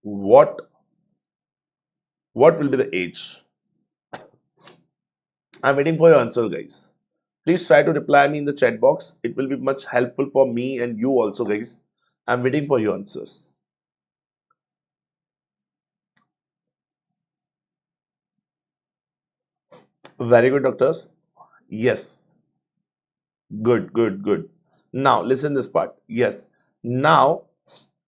[SPEAKER 1] what will be the age? I'm waiting for your answer, guys. Please try to reply me in the chat box. It will be much helpful for me and you also, guys. I'm waiting for your answers. Very good, doctors. Yes. Good, good, good. Now listen this part. Yes. Now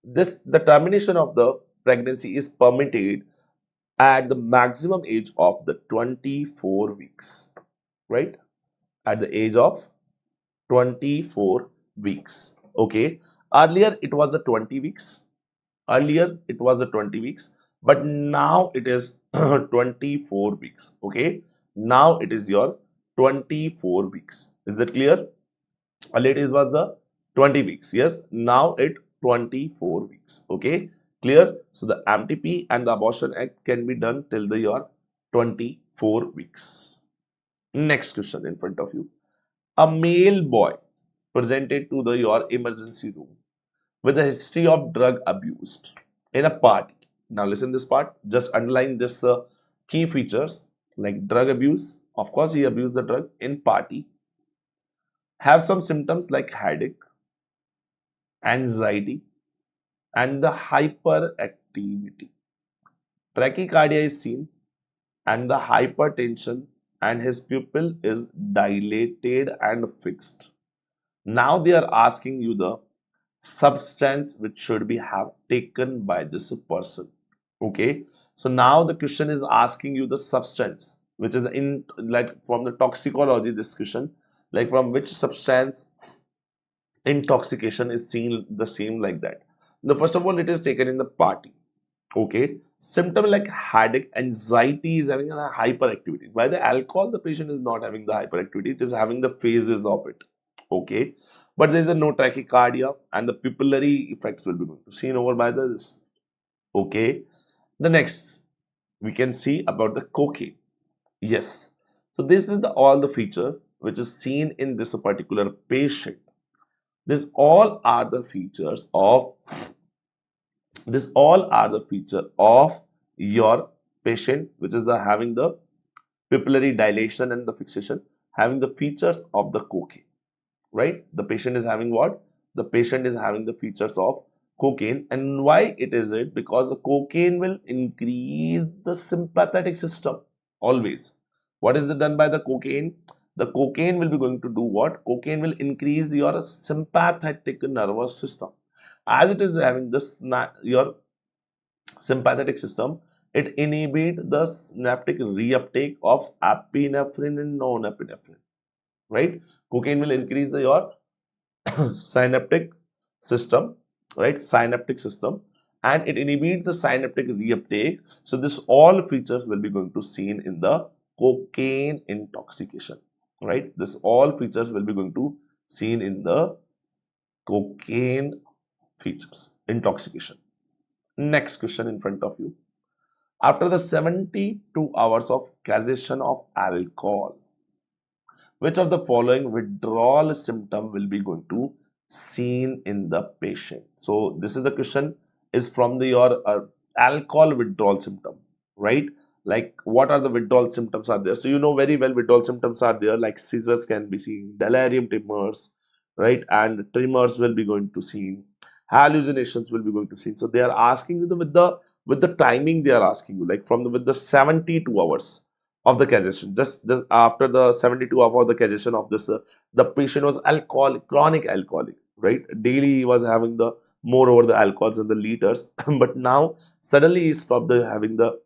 [SPEAKER 1] this the termination of the pregnancy is permitted at the maximum age of the 24 weeks, right? At the age of 24 weeks. Okay. Earlier it was the 20 weeks. Earlier it was the 20 weeks, but now it is 24 weeks. Okay. Now it is your 24 weeks. Is that clear? Earlier it was the 20 weeks. Yes. Now it 24 weeks. Okay. Clear? So the MTP and the Abortion Act can be done till the year 24 weeks. Next question in front of you. A male boy presented to the your emergency room with a history of drug abuse in a party. Now listen this part. Just underline this key features like drug abuse. Of course, he abused the drug in party. Have some symptoms like headache, anxiety, and the hyperactivity. Tachycardia is seen and the hypertension and his pupil is dilated and fixed. Now they are asking you the substance which should be have taken by this person. Okay, so now the question is asking you the substance which is in like from the toxicology discussion, like from which substance intoxication is seen the same like that. The first of all, it is taken in the party. Okay, symptom like headache, anxiety is having a hyperactivity. By the alcohol, the patient is not having the hyperactivity; it is having the phases of it. Okay, but there is a no tachycardia, and the pupillary effects will be seen over by this. Okay, the next we can see about the cocaine. Yes, so this is all the feature which is seen in this particular patient. This all are the features of this all are the feature of your patient, which is the having the pupillary dilation and the fixation, having the features of the cocaine, right? The patient is having what? The patient is having the features of cocaine. And why it is it? Because the cocaine will increase the sympathetic system always. What is done by the cocaine? The cocaine will be going to do what? Cocaine will increase your sympathetic nervous system. As it is having this your sympathetic system, it inhibits the synaptic reuptake of epinephrine and non-epinephrine, right? Cocaine will increase your synaptic system, right? Synaptic system, and it inhibits the synaptic reuptake. So this all features will be going to seen in the cocaine intoxication, right? This all features will be going to seen in the cocaine features intoxication. Next question in front of you. After the 72 hours of cessation of alcohol, which of the following withdrawal symptom will be going to seen in the patient? So this is the question is from your alcohol withdrawal symptom, right? Like what are the withdrawal symptoms are there? So you know very well withdrawal symptoms are there, like seizures can be seen, delirium tremors, right? And tremors will be going to seen, hallucinations will be going to seen. So they are asking you with the timing they are asking you, like from with the 72 hours of the cessation. Just after the 72 hours of the cessation of this, the patient was alcoholic, chronic alcoholic, right? Daily he was having the more over the alcohols and the liters, but now suddenly he stopped having the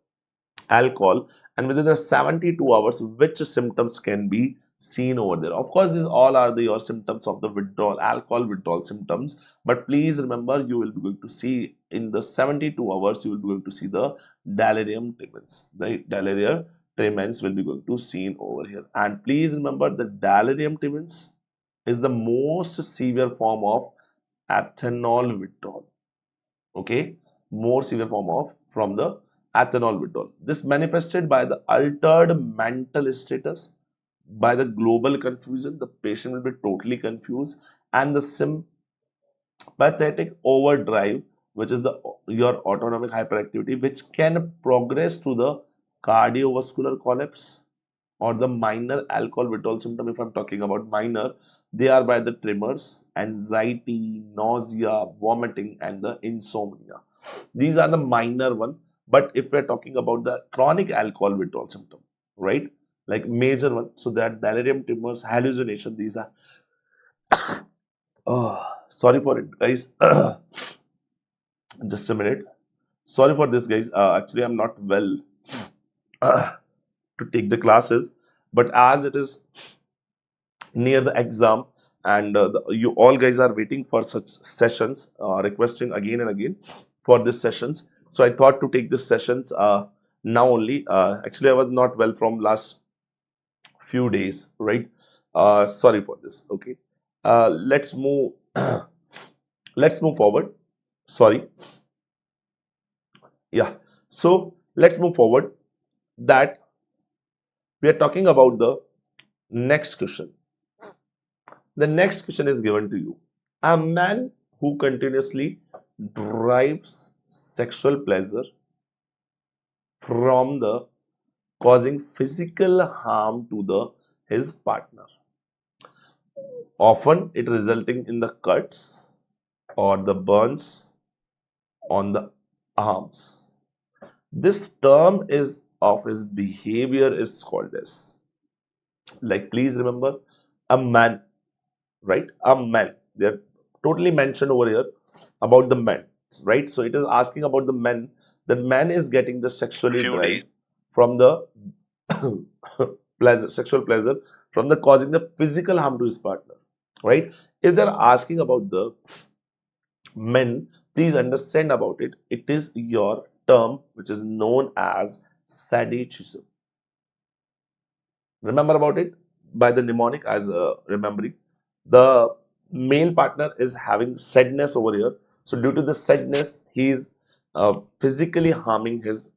[SPEAKER 1] alcohol, and within the 72 hours, which symptoms can be seen over there? Of course, these all are your symptoms of the withdrawal, alcohol withdrawal symptoms. But please remember, you will be going to see in the 72 hours, you will be going to see the delirium tremens. The delirium tremens will be going to seen over here. And please remember, the delirium tremens is the most severe form of ethanol withdrawal. Okay, more severe form of from the ethanol withdrawal. This manifested by the altered mental status, by the global confusion. The patient will be totally confused, and the sympathetic overdrive, which is the your autonomic hyperactivity, which can progress to the cardiovascular collapse or the minor alcohol withdrawal symptom. If I'm talking about minor, they are by the tremors, anxiety, nausea, vomiting, and the insomnia. These are the minor one. But if we're talking about the chronic alcohol withdrawal symptom, right? Like major one, so that delirium tremors, hallucination, these are sorry for it, guys. Just a minute. Sorry for this, guys. Actually, I'm not well to take the classes, but as it is near the exam, and you all guys are waiting for such sessions, requesting again and again for these sessions, so I thought to take these sessions now only. Actually, I was not well from last few days, right? Sorry for this. Okay, let's move let's move forward. Sorry. Yeah, so let's move forward. That we are talking about the next question. The next question is given to you. A man who continuously derives sexual pleasure from the causing physical harm to the his partner, often it resulting in the cuts or the burns on the arms. This term is of his behavior is called as, like, please remember, a man, right? A man. They are totally mentioned over here about the men, right? So it is asking about the men. The man is getting the sexually drive from the pleasure, sexual pleasure from the causing the physical harm to his partner, right? If they're asking about the men please understand about it. It is your term which is known as sadism. Remember about it by the mnemonic as remembering. The male partner is having sadness over here. So due to the sadness, he is physically harming his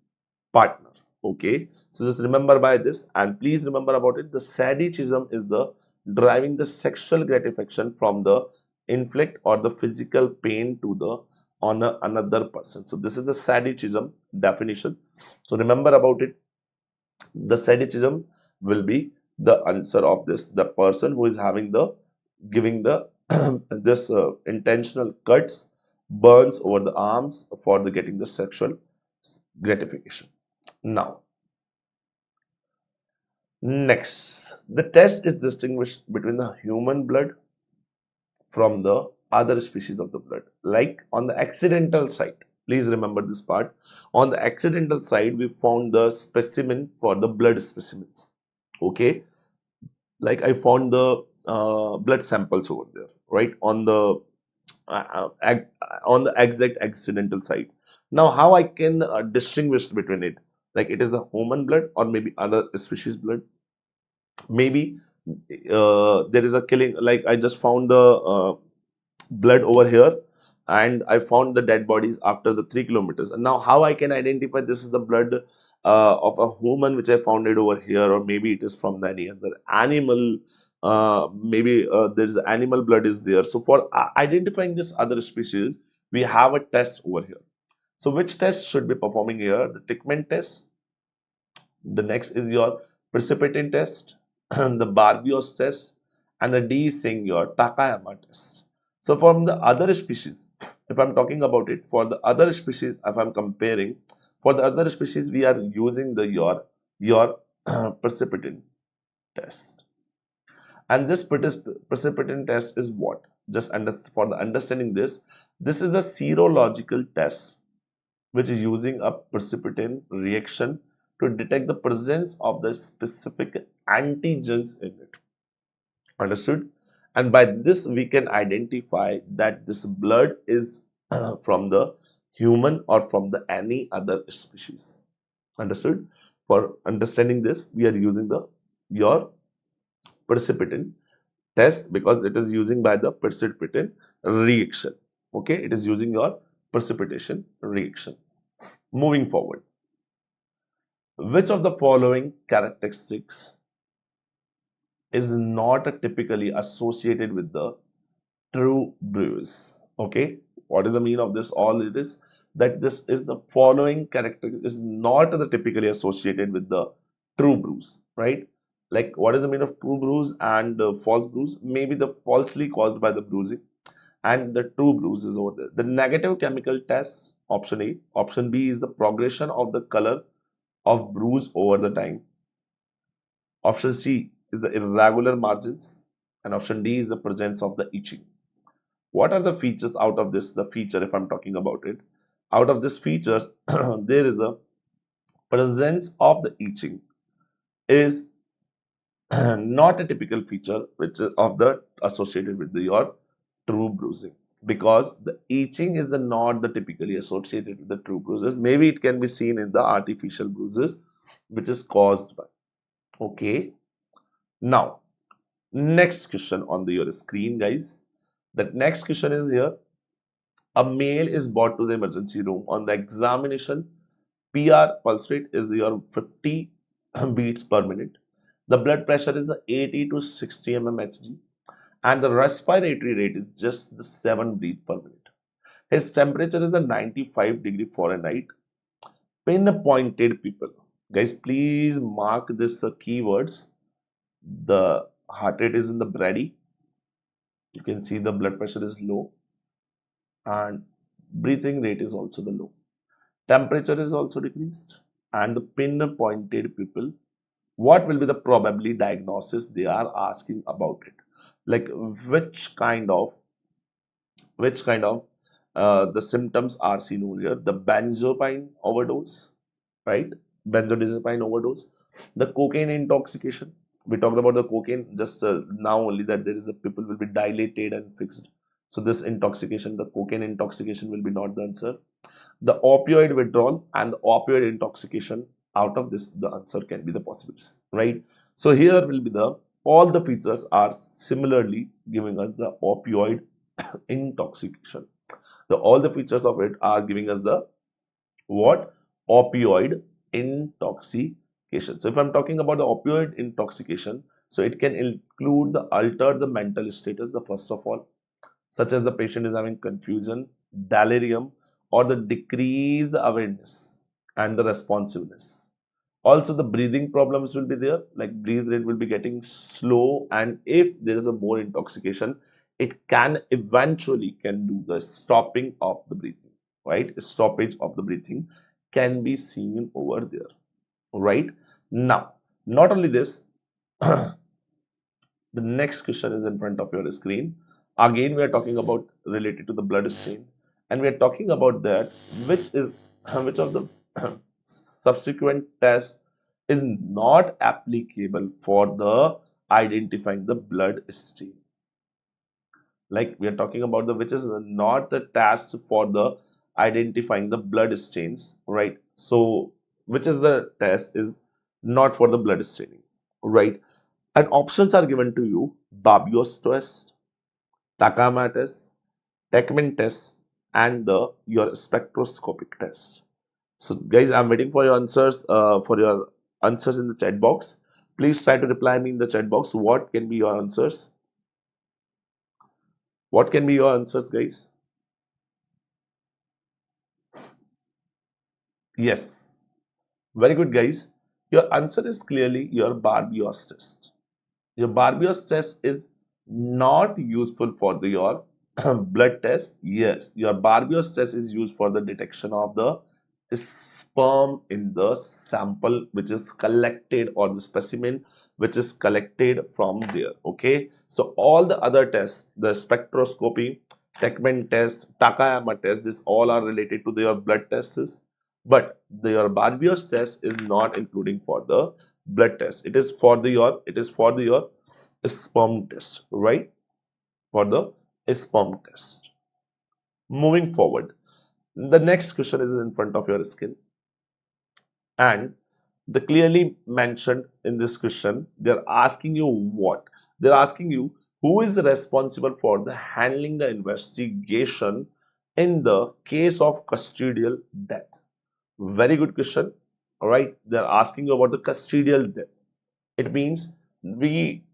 [SPEAKER 1] partner. Okay. So just remember by this, and please remember about it. The sadism is the driving the sexual gratification from the inflict or the physical pain to the on another person. So this is the sadism definition. So remember about it. The sadism will be the answer of this. The person who is having the giving the this intentional cuts, burns over the arms for the getting the sexual gratification. Now, next, the test is distinguished between the human blood from the other species of the blood. Like on the accidental side, please remember this part. On the accidental side, we found the specimen for the blood specimens. Okay, like I found the blood samples over there, right on the exact accidental side. Now, how I can distinguish between it? Like it is a human blood or maybe other species blood. Maybe there is a killing. Like I just found the blood over here, and I found the dead bodies after the 3 kilometers. And now, how I can identify this is the blood of a human which I found it over here, or maybe it is from any other animal. Maybe there is animal blood is there. So for identifying this other species, we have a test over here. So which test should be performing here? The Tickman test. The next is your precipitin test, the Barbios test, and the D is saying your Takayama test. So from the other species, if I'm talking about it, for the other species, if I'm comparing, for the other species, we are using the your precipitin test. And this precipitin test is what? Just for the understanding this is a serological test which is using a precipitin reaction to detect the presence of the specific antigens in it. Understood? And by this, we can identify that this blood is from the human or from the any other species. Understood? For understanding this, we are using the your precipitin test because it is using by the precipitin reaction. Okay, it is using your precipitation reaction. Moving forward, which of the following characteristics is not typically associated with the true bruise? Okay, what is the meaning of this? All it is that this is the following character is not the typically associated with the true bruise, right? Like what is the meaning of true bruise and false bruise? Maybe the falsely caused by the bruising, and the true bruise is over there. The negative chemical test, option A. Option B is the progression of the color of bruise over the time. Option C is the irregular margins, and option D is the presence of the itching. What are the features out of this? The feature, if I'm talking about it, out of this features, there is a presence of the itching is not a typical feature which is of the associated with your true bruising, because the itching is the not the typically associated with the true bruises. Maybe it can be seen in the artificial bruises which is caused by. Okay, now next question on your screen, guys. That next question is here. A male is brought to the emergency room. On the examination, PR pulse rate is your 50 beats per minute. The blood pressure is the 80 to 60 mmHg, and the respiratory rate is just the 7 breath per minute. His temperature is the 95 degree Fahrenheit. Pinpointed people. Guys, please mark this keywords. The heart rate is in the brady. You can see the blood pressure is low, and breathing rate is also the low. Temperature is also decreased, and the pinpointed people. What will be the probably diagnosis they are asking about it? Like which kind of the symptoms are seen over here? The benzopine overdose, right? Benzodiazepine overdose, the cocaine intoxication. We talked about the cocaine just now only, that there is a people will be dilated and fixed. So this intoxication, the cocaine intoxication will be not the answer. The opioid withdrawal and the opioid intoxication, out of this the answer can be the possibilities, right? So here will be the all the features are similarly giving us the opioid intoxication. The all the features of it are giving us the what? Opioid intoxication. So if I'm talking about the opioid intoxication, so it can include the alter the mental status, the first of all, such as the patient is having confusion, delirium, or the decreased awareness and the responsiveness. Also, the breathing problems will be there, like breathe rate will be getting slow, and if there is a more intoxication, it can eventually can do the stopping of the breathing, right? Stoppage of the breathing can be seen over there, right? Now, not only this, the next question is in front of your screen. Again, we are talking about related to the blood stain, and we are talking about that which is which of the subsequent tests is not applicable for the identifying the blood stain. Like we are talking about the which is not the task for the identifying the blood stains, right? So which is the test is not for the blood staining, right? And options are given to you: Barbeau's test, Takama test, Techman test, and the your spectroscopic test. So guys, I'm waiting for your answers in the chat box. Please try to reply me in the chat box. What can be your answers? What can be your answers, guys? Yes. Very good, guys. Your answer is clearly your Barbeau's test. Your Barbeau's test is not useful for your blood test. Yes, your Barbeau's test is used for the detection of the sperm in the sample which is collected, or the specimen which is collected from there. Okay, so all the other tests, the spectroscopy, Techman test, Takayama test, this all are related to your blood tests, but your Barbeau's test is not including for the blood test. It is for your sperm test, right? For the sperm test. Moving forward, the next question is in front of your screen, and the clearly mentioned in this question, they're asking you what? They're asking you who is responsible for the handling the investigation in the case of custodial death. Very good question. All right, they're asking you about the custodial death. It means we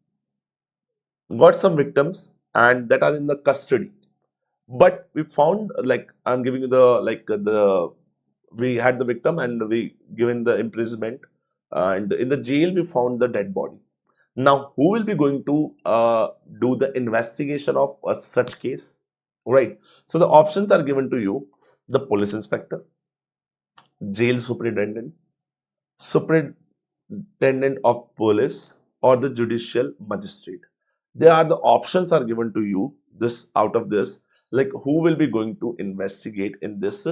[SPEAKER 1] got some victims and that are in the custody, but we found, like I'm giving you the the we had the victim and we given the imprisonment, and in the jail we found the dead body. Now who will be going to do the investigation of such case, right? So the options are given to you: the police inspector, jail superintendent, superintendent of police, or the judicial magistrate. There are the options are given to you. This out of this, like who will be going to investigate in this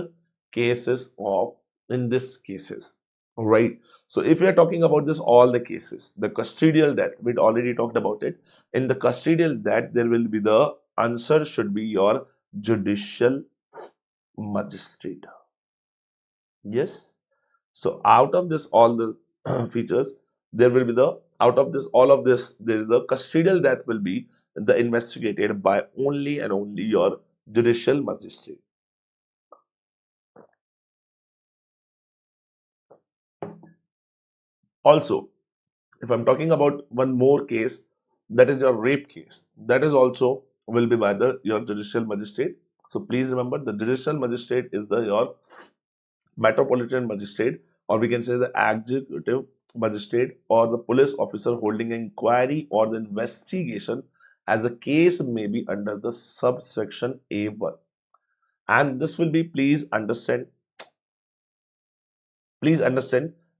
[SPEAKER 1] cases of in this cases, right? So if we are talking about this all the cases, the custodial death, we already talked about it. In the custodial death, there will be the answer should be your judicial magistrate. Yes. So out of this all the features, there will be the out of this all of this, there is a custodial death will be the investigated by only and only your judicial magistrate. Also, if I'm talking about one more case, that is your rape case, that is also will be by the your judicial magistrate. So please remember, the judicial magistrate is the your metropolitan magistrate, or we can say the executive magistrate, or the police officer holding an inquiry or the investigation as a case may be under the subsection A1. And this will be, please understand,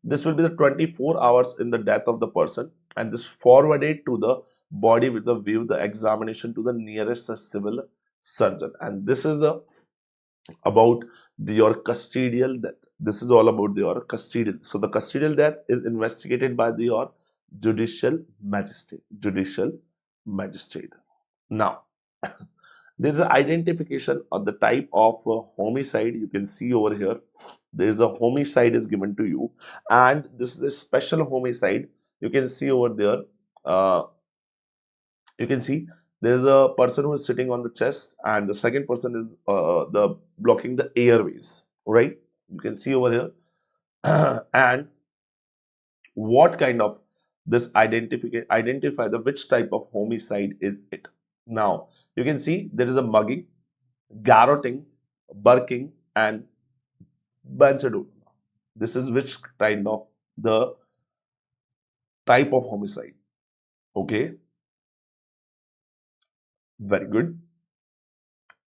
[SPEAKER 1] this will be the 24 hours in the death of the person, and this forwarded to the body with the view the examination to the nearest civil surgeon. And this is the about your custodial death. This is all about your custodial. So the custodial death is investigated by your judicial magistrate. Judicial magistrate. Now, There is an identification of the type of homicide. You can see over here, there is a homicide is given to you, and this is a special homicide. You can see over there, you can see there is a person who is sitting on the chest, and the second person is the blocking the airways, right? You can see over here. And what kind of this identify the which type of homicide is it. Now you can see there is a mugging, garroting, burking, and banchador. This is which kind of the type of homicide. Okay, very good.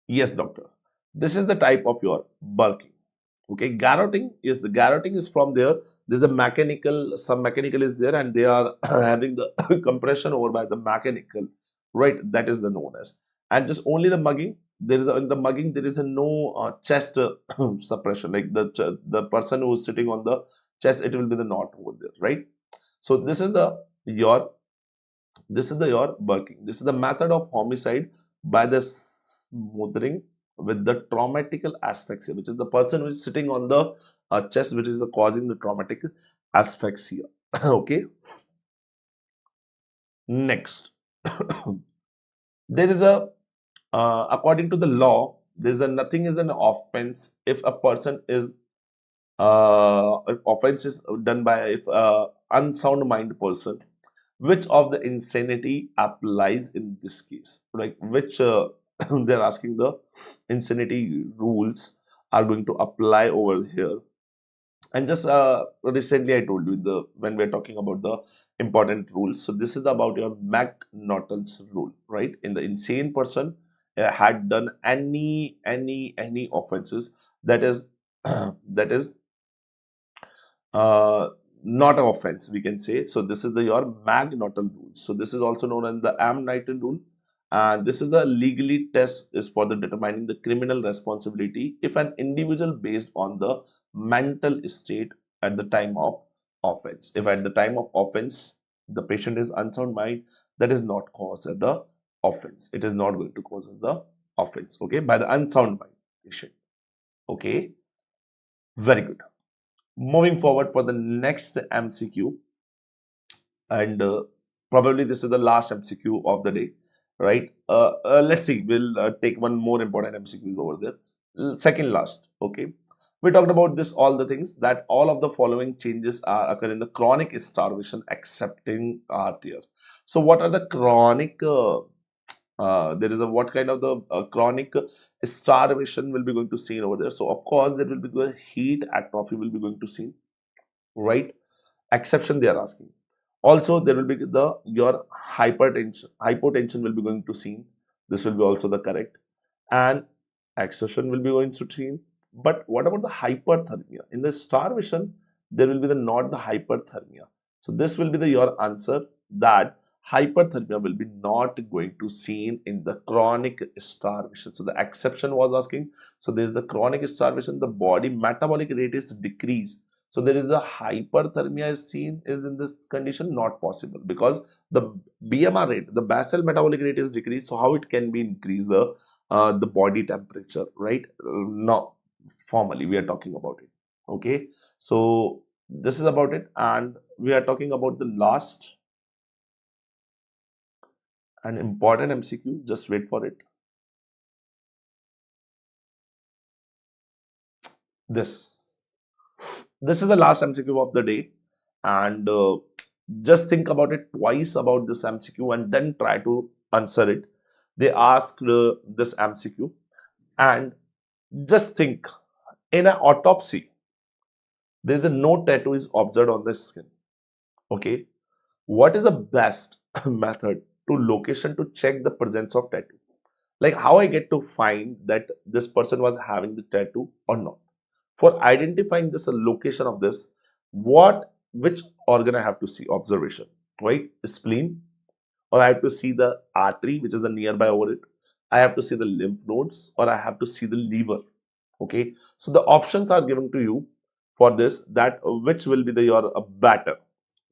[SPEAKER 1] Yes, doctor. This is the type of your bulking. Okay, garroting is from there. There's a mechanical, some mechanical is there, and they are having the compression over by the mechanical, right? That is the known as. And just only the mugging. There is in the mugging there is a no chest suppression. Like the person who is sitting on the chest, it will be the knot over there, right? So this is the your your bulking. This is the method of homicide by the smothering with the traumatical asphyxia, which is the person who is sitting on the chest, which is causing the traumatic asphyxia. Okay. Next, there is a according to the law, there is a nothing is an offense if a person is if offense is done by if unsound mind person. Which of the insanity applies in this case? Like which they're asking the insanity rules are going to apply over here. And just recently I told you the when we're talking about the important rules. So this is about your McNaughton's rule, right? In the insane person had done any offenses that is that is uh, not an offense, we can say. So this is the your McNaughton rule. So this is also known as the Am-Knighton rule, and this is the legally test is for the determining the criminal responsibility if an individual based on the mental state at the time of offense. If at the time of offense the patient is unsound mind, that is not cause of the offense. It is not going to cause of the offense. Okay, by the unsound mind patient. Okay, very good. Moving forward for the next MCQ, and probably this is the last MCQ of the day, right? Let's see, we'll take one more important MCQs over there. Second last, okay. We talked about this, all the things that all of the following changes are occur in the chronic starvation accepting are there. So what are the chronic there is a what kind of the chronic starvation will be going to seen over there. So of course there will be the heat atrophy will be going to seen, right? Exception they are asking. Also there will be the your hypotension will be going to seen. This will be also the correct, and exertion will be going to seen. But what about the hyperthermia? In the starvation there will be the not the hyperthermia. So this will be the your answer, that hyperthermia will be not going to seen in the chronic starvation. So the exception was asking. So there is the chronic starvation, the body metabolic rate is decreased. So there is the hyperthermia is seen is in this condition not possible, because the BMR rate, the basal metabolic rate is decreased. So how it can be increase the body temperature, right? No, formally we are talking about it. Okay, so this is about it, and we are talking about the last and important MCQ. Just wait for it. This is the last MCQ of the day, and just think about it twice about this MCQ and then try to answer it. They asked this MCQ, and just think, in an autopsy there is a no tattoo is observed on the skin. Okay, what is the best method to location to check the presence of tattoo? Like how I get to find that this person was having the tattoo or not? For identifying this location of this, which organ I have to see observation, right? Spleen, or I have to see the artery which is the nearby over it. I have to see the lymph nodes, or I have to see the liver. Okay, so the options are given to you for this, that which will be the your better.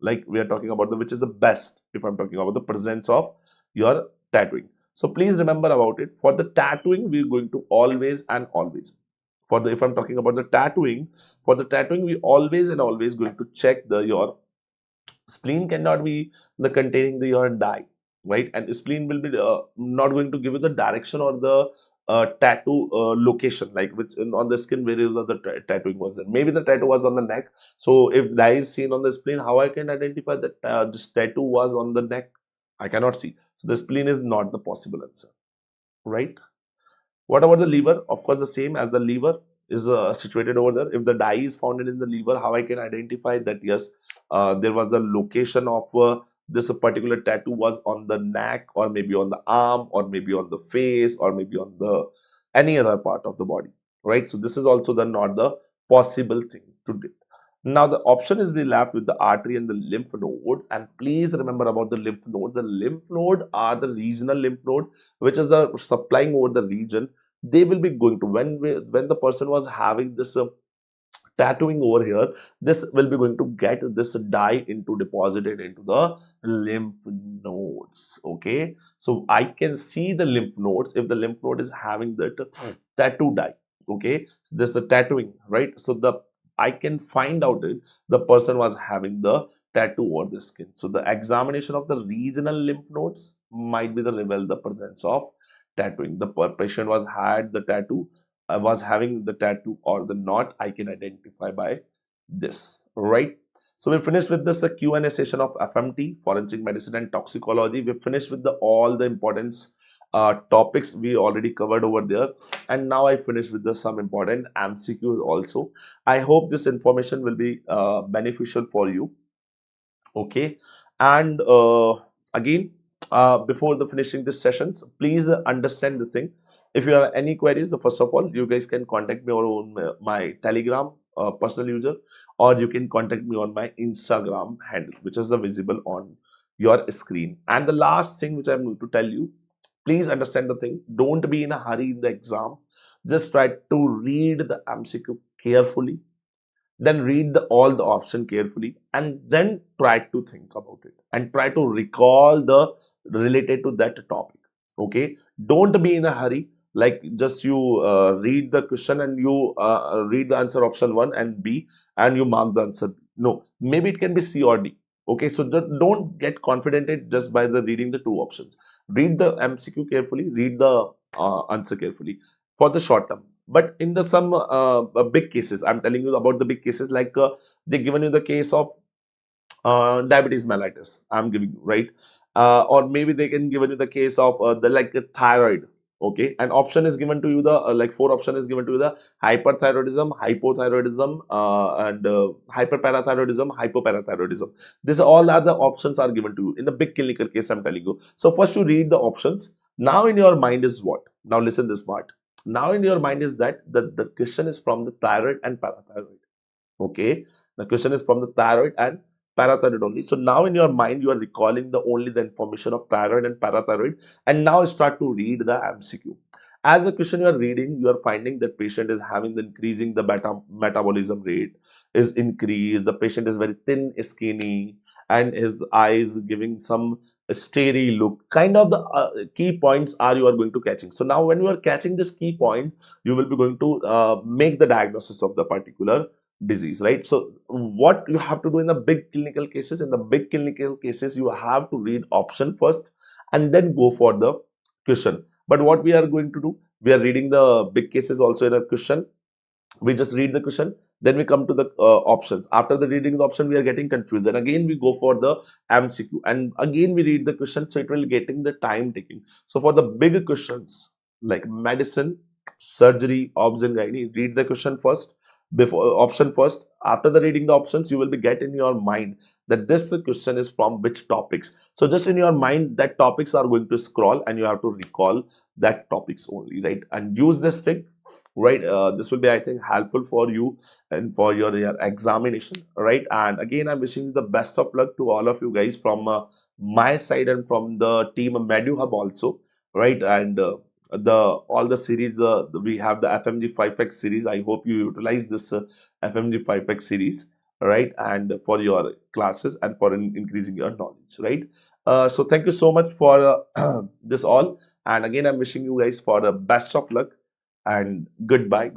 [SPEAKER 1] Like we are talking about the which is the best if I'm talking about the presence of your tattooing. So please remember about it. For the tattooing, we're going to always and always. For the, if I'm talking about the tattooing, for the tattooing, we always and always going to check the your spleen cannot be the containing the your dye, right? And spleen will be not going to give you the direction or the tattoo location, like which on the skin where is the tattooing was there. Maybe the tattoo was on the neck. So if dye is seen on the spleen, how I can identify that this tattoo was on the neck? I cannot see. So the spleen is not the possible answer, right? What about the liver? Of course, the same as the liver is situated over there. If the dye is found in the liver, how I can identify that yes, there was the location of this particular tattoo was on the neck or maybe on the arm or maybe on the face or maybe on the any other part of the body, right? So this is also the not the possible thing to do. Now the option is we left with the artery and the lymph nodes, and please remember about the lymph nodes. The lymph node are the regional lymph node, which is the supplying over the region. They will be going to when the person was having this tattooing over here, this will be going to get this dye into deposited into the lymph nodes. Okay, so I can see the lymph nodes if the lymph node is having that tattoo dye. Okay, so this is the tattooing, right? So the I can find out it the person was having the tattoo over the skin. So the examination of the regional lymph nodes might be the reveal the presence of tattooing. The patient was had the tattoo, was having the tattoo or the not, I can identify by this, right? So we finished with this Q&A session of FMT, Forensic Medicine and Toxicology. We finished with the all the importance topics we already covered over there, and now I finished with the some important MCQs also. I hope this information will be beneficial for you. Okay, and again, before the finishing this sessions, please understand this thing. If you have any queries, the first of all, you guys can contact me on my Telegram personal user, or you can contact me on my Instagram handle, which is the visible on your screen. And the last thing which I'm going to tell you, please understand the thing. Don't be in a hurry in the exam. Just try to read the MCQ carefully, then read all the option carefully, and then try to think about it and try to recall the related to that topic. Okay, don't be in a hurry, like just you read the question and you read the answer option 1 and B and you mark the answer. No, maybe it can be C or D. Okay, so don't get confident just by the reading the two options. Read the MCQ carefully, read the answer carefully for the short term. But in the some big cases, I'm telling you about the big cases, like they given you the case of diabetes mellitus, I'm giving you, right? Or maybe they can given you the case of the like thyroid. Okay, an option is given to you, the like four option is given to you, the hyperthyroidism, hypothyroidism, and hyperparathyroidism, hypoparathyroidism. These all other options are given to you in the big clinical case, I'm telling you. So first you read the options. Now in your mind is what? Now listen this part. Now in your mind is that the question is from the thyroid and parathyroid. Okay, the question is from the thyroid and parathyroid only. So now in your mind you are recalling the only the information of thyroid and parathyroid, and now start to read the MCQ. As the question you are reading, you are finding that patient is having the increasing the metabolism rate is increased. The patient is very thin, skinny, and his eyes giving some starry look. Kind of the key points are you are going to catching. So now when you are catching this key point, you will be going to make the diagnosis of the particular disease, right? So what you have to do in the big clinical cases, you have to read option first and then go for the question. But what we are going to do, we are reading the big cases also in a question. We just read the question, then we come to the options. After the reading the option, we are getting confused, and again we go for the MCQ, and again we read the question. So it will getting the time taking. So for the big questions like medicine, surgery, obs and gynae, read the question first, before option first. After the reading the options, you will be get in your mind that this question is from which topics. So just in your mind that topics are going to scroll, and you have to recall that topics only, right? And use this trick, right? This will be, I think, helpful for you and for your examination, right? And again, I'm wishing you the best of luck to all of you guys from my side and from the team of Meduhub also, right? And the all the series, we have the FMG 5 series. I hope you utilize this FMG 5 series, right? And for your classes and for increasing your knowledge, right? So thank you so much for this all. And again, I'm wishing you guys for the best of luck and goodbye.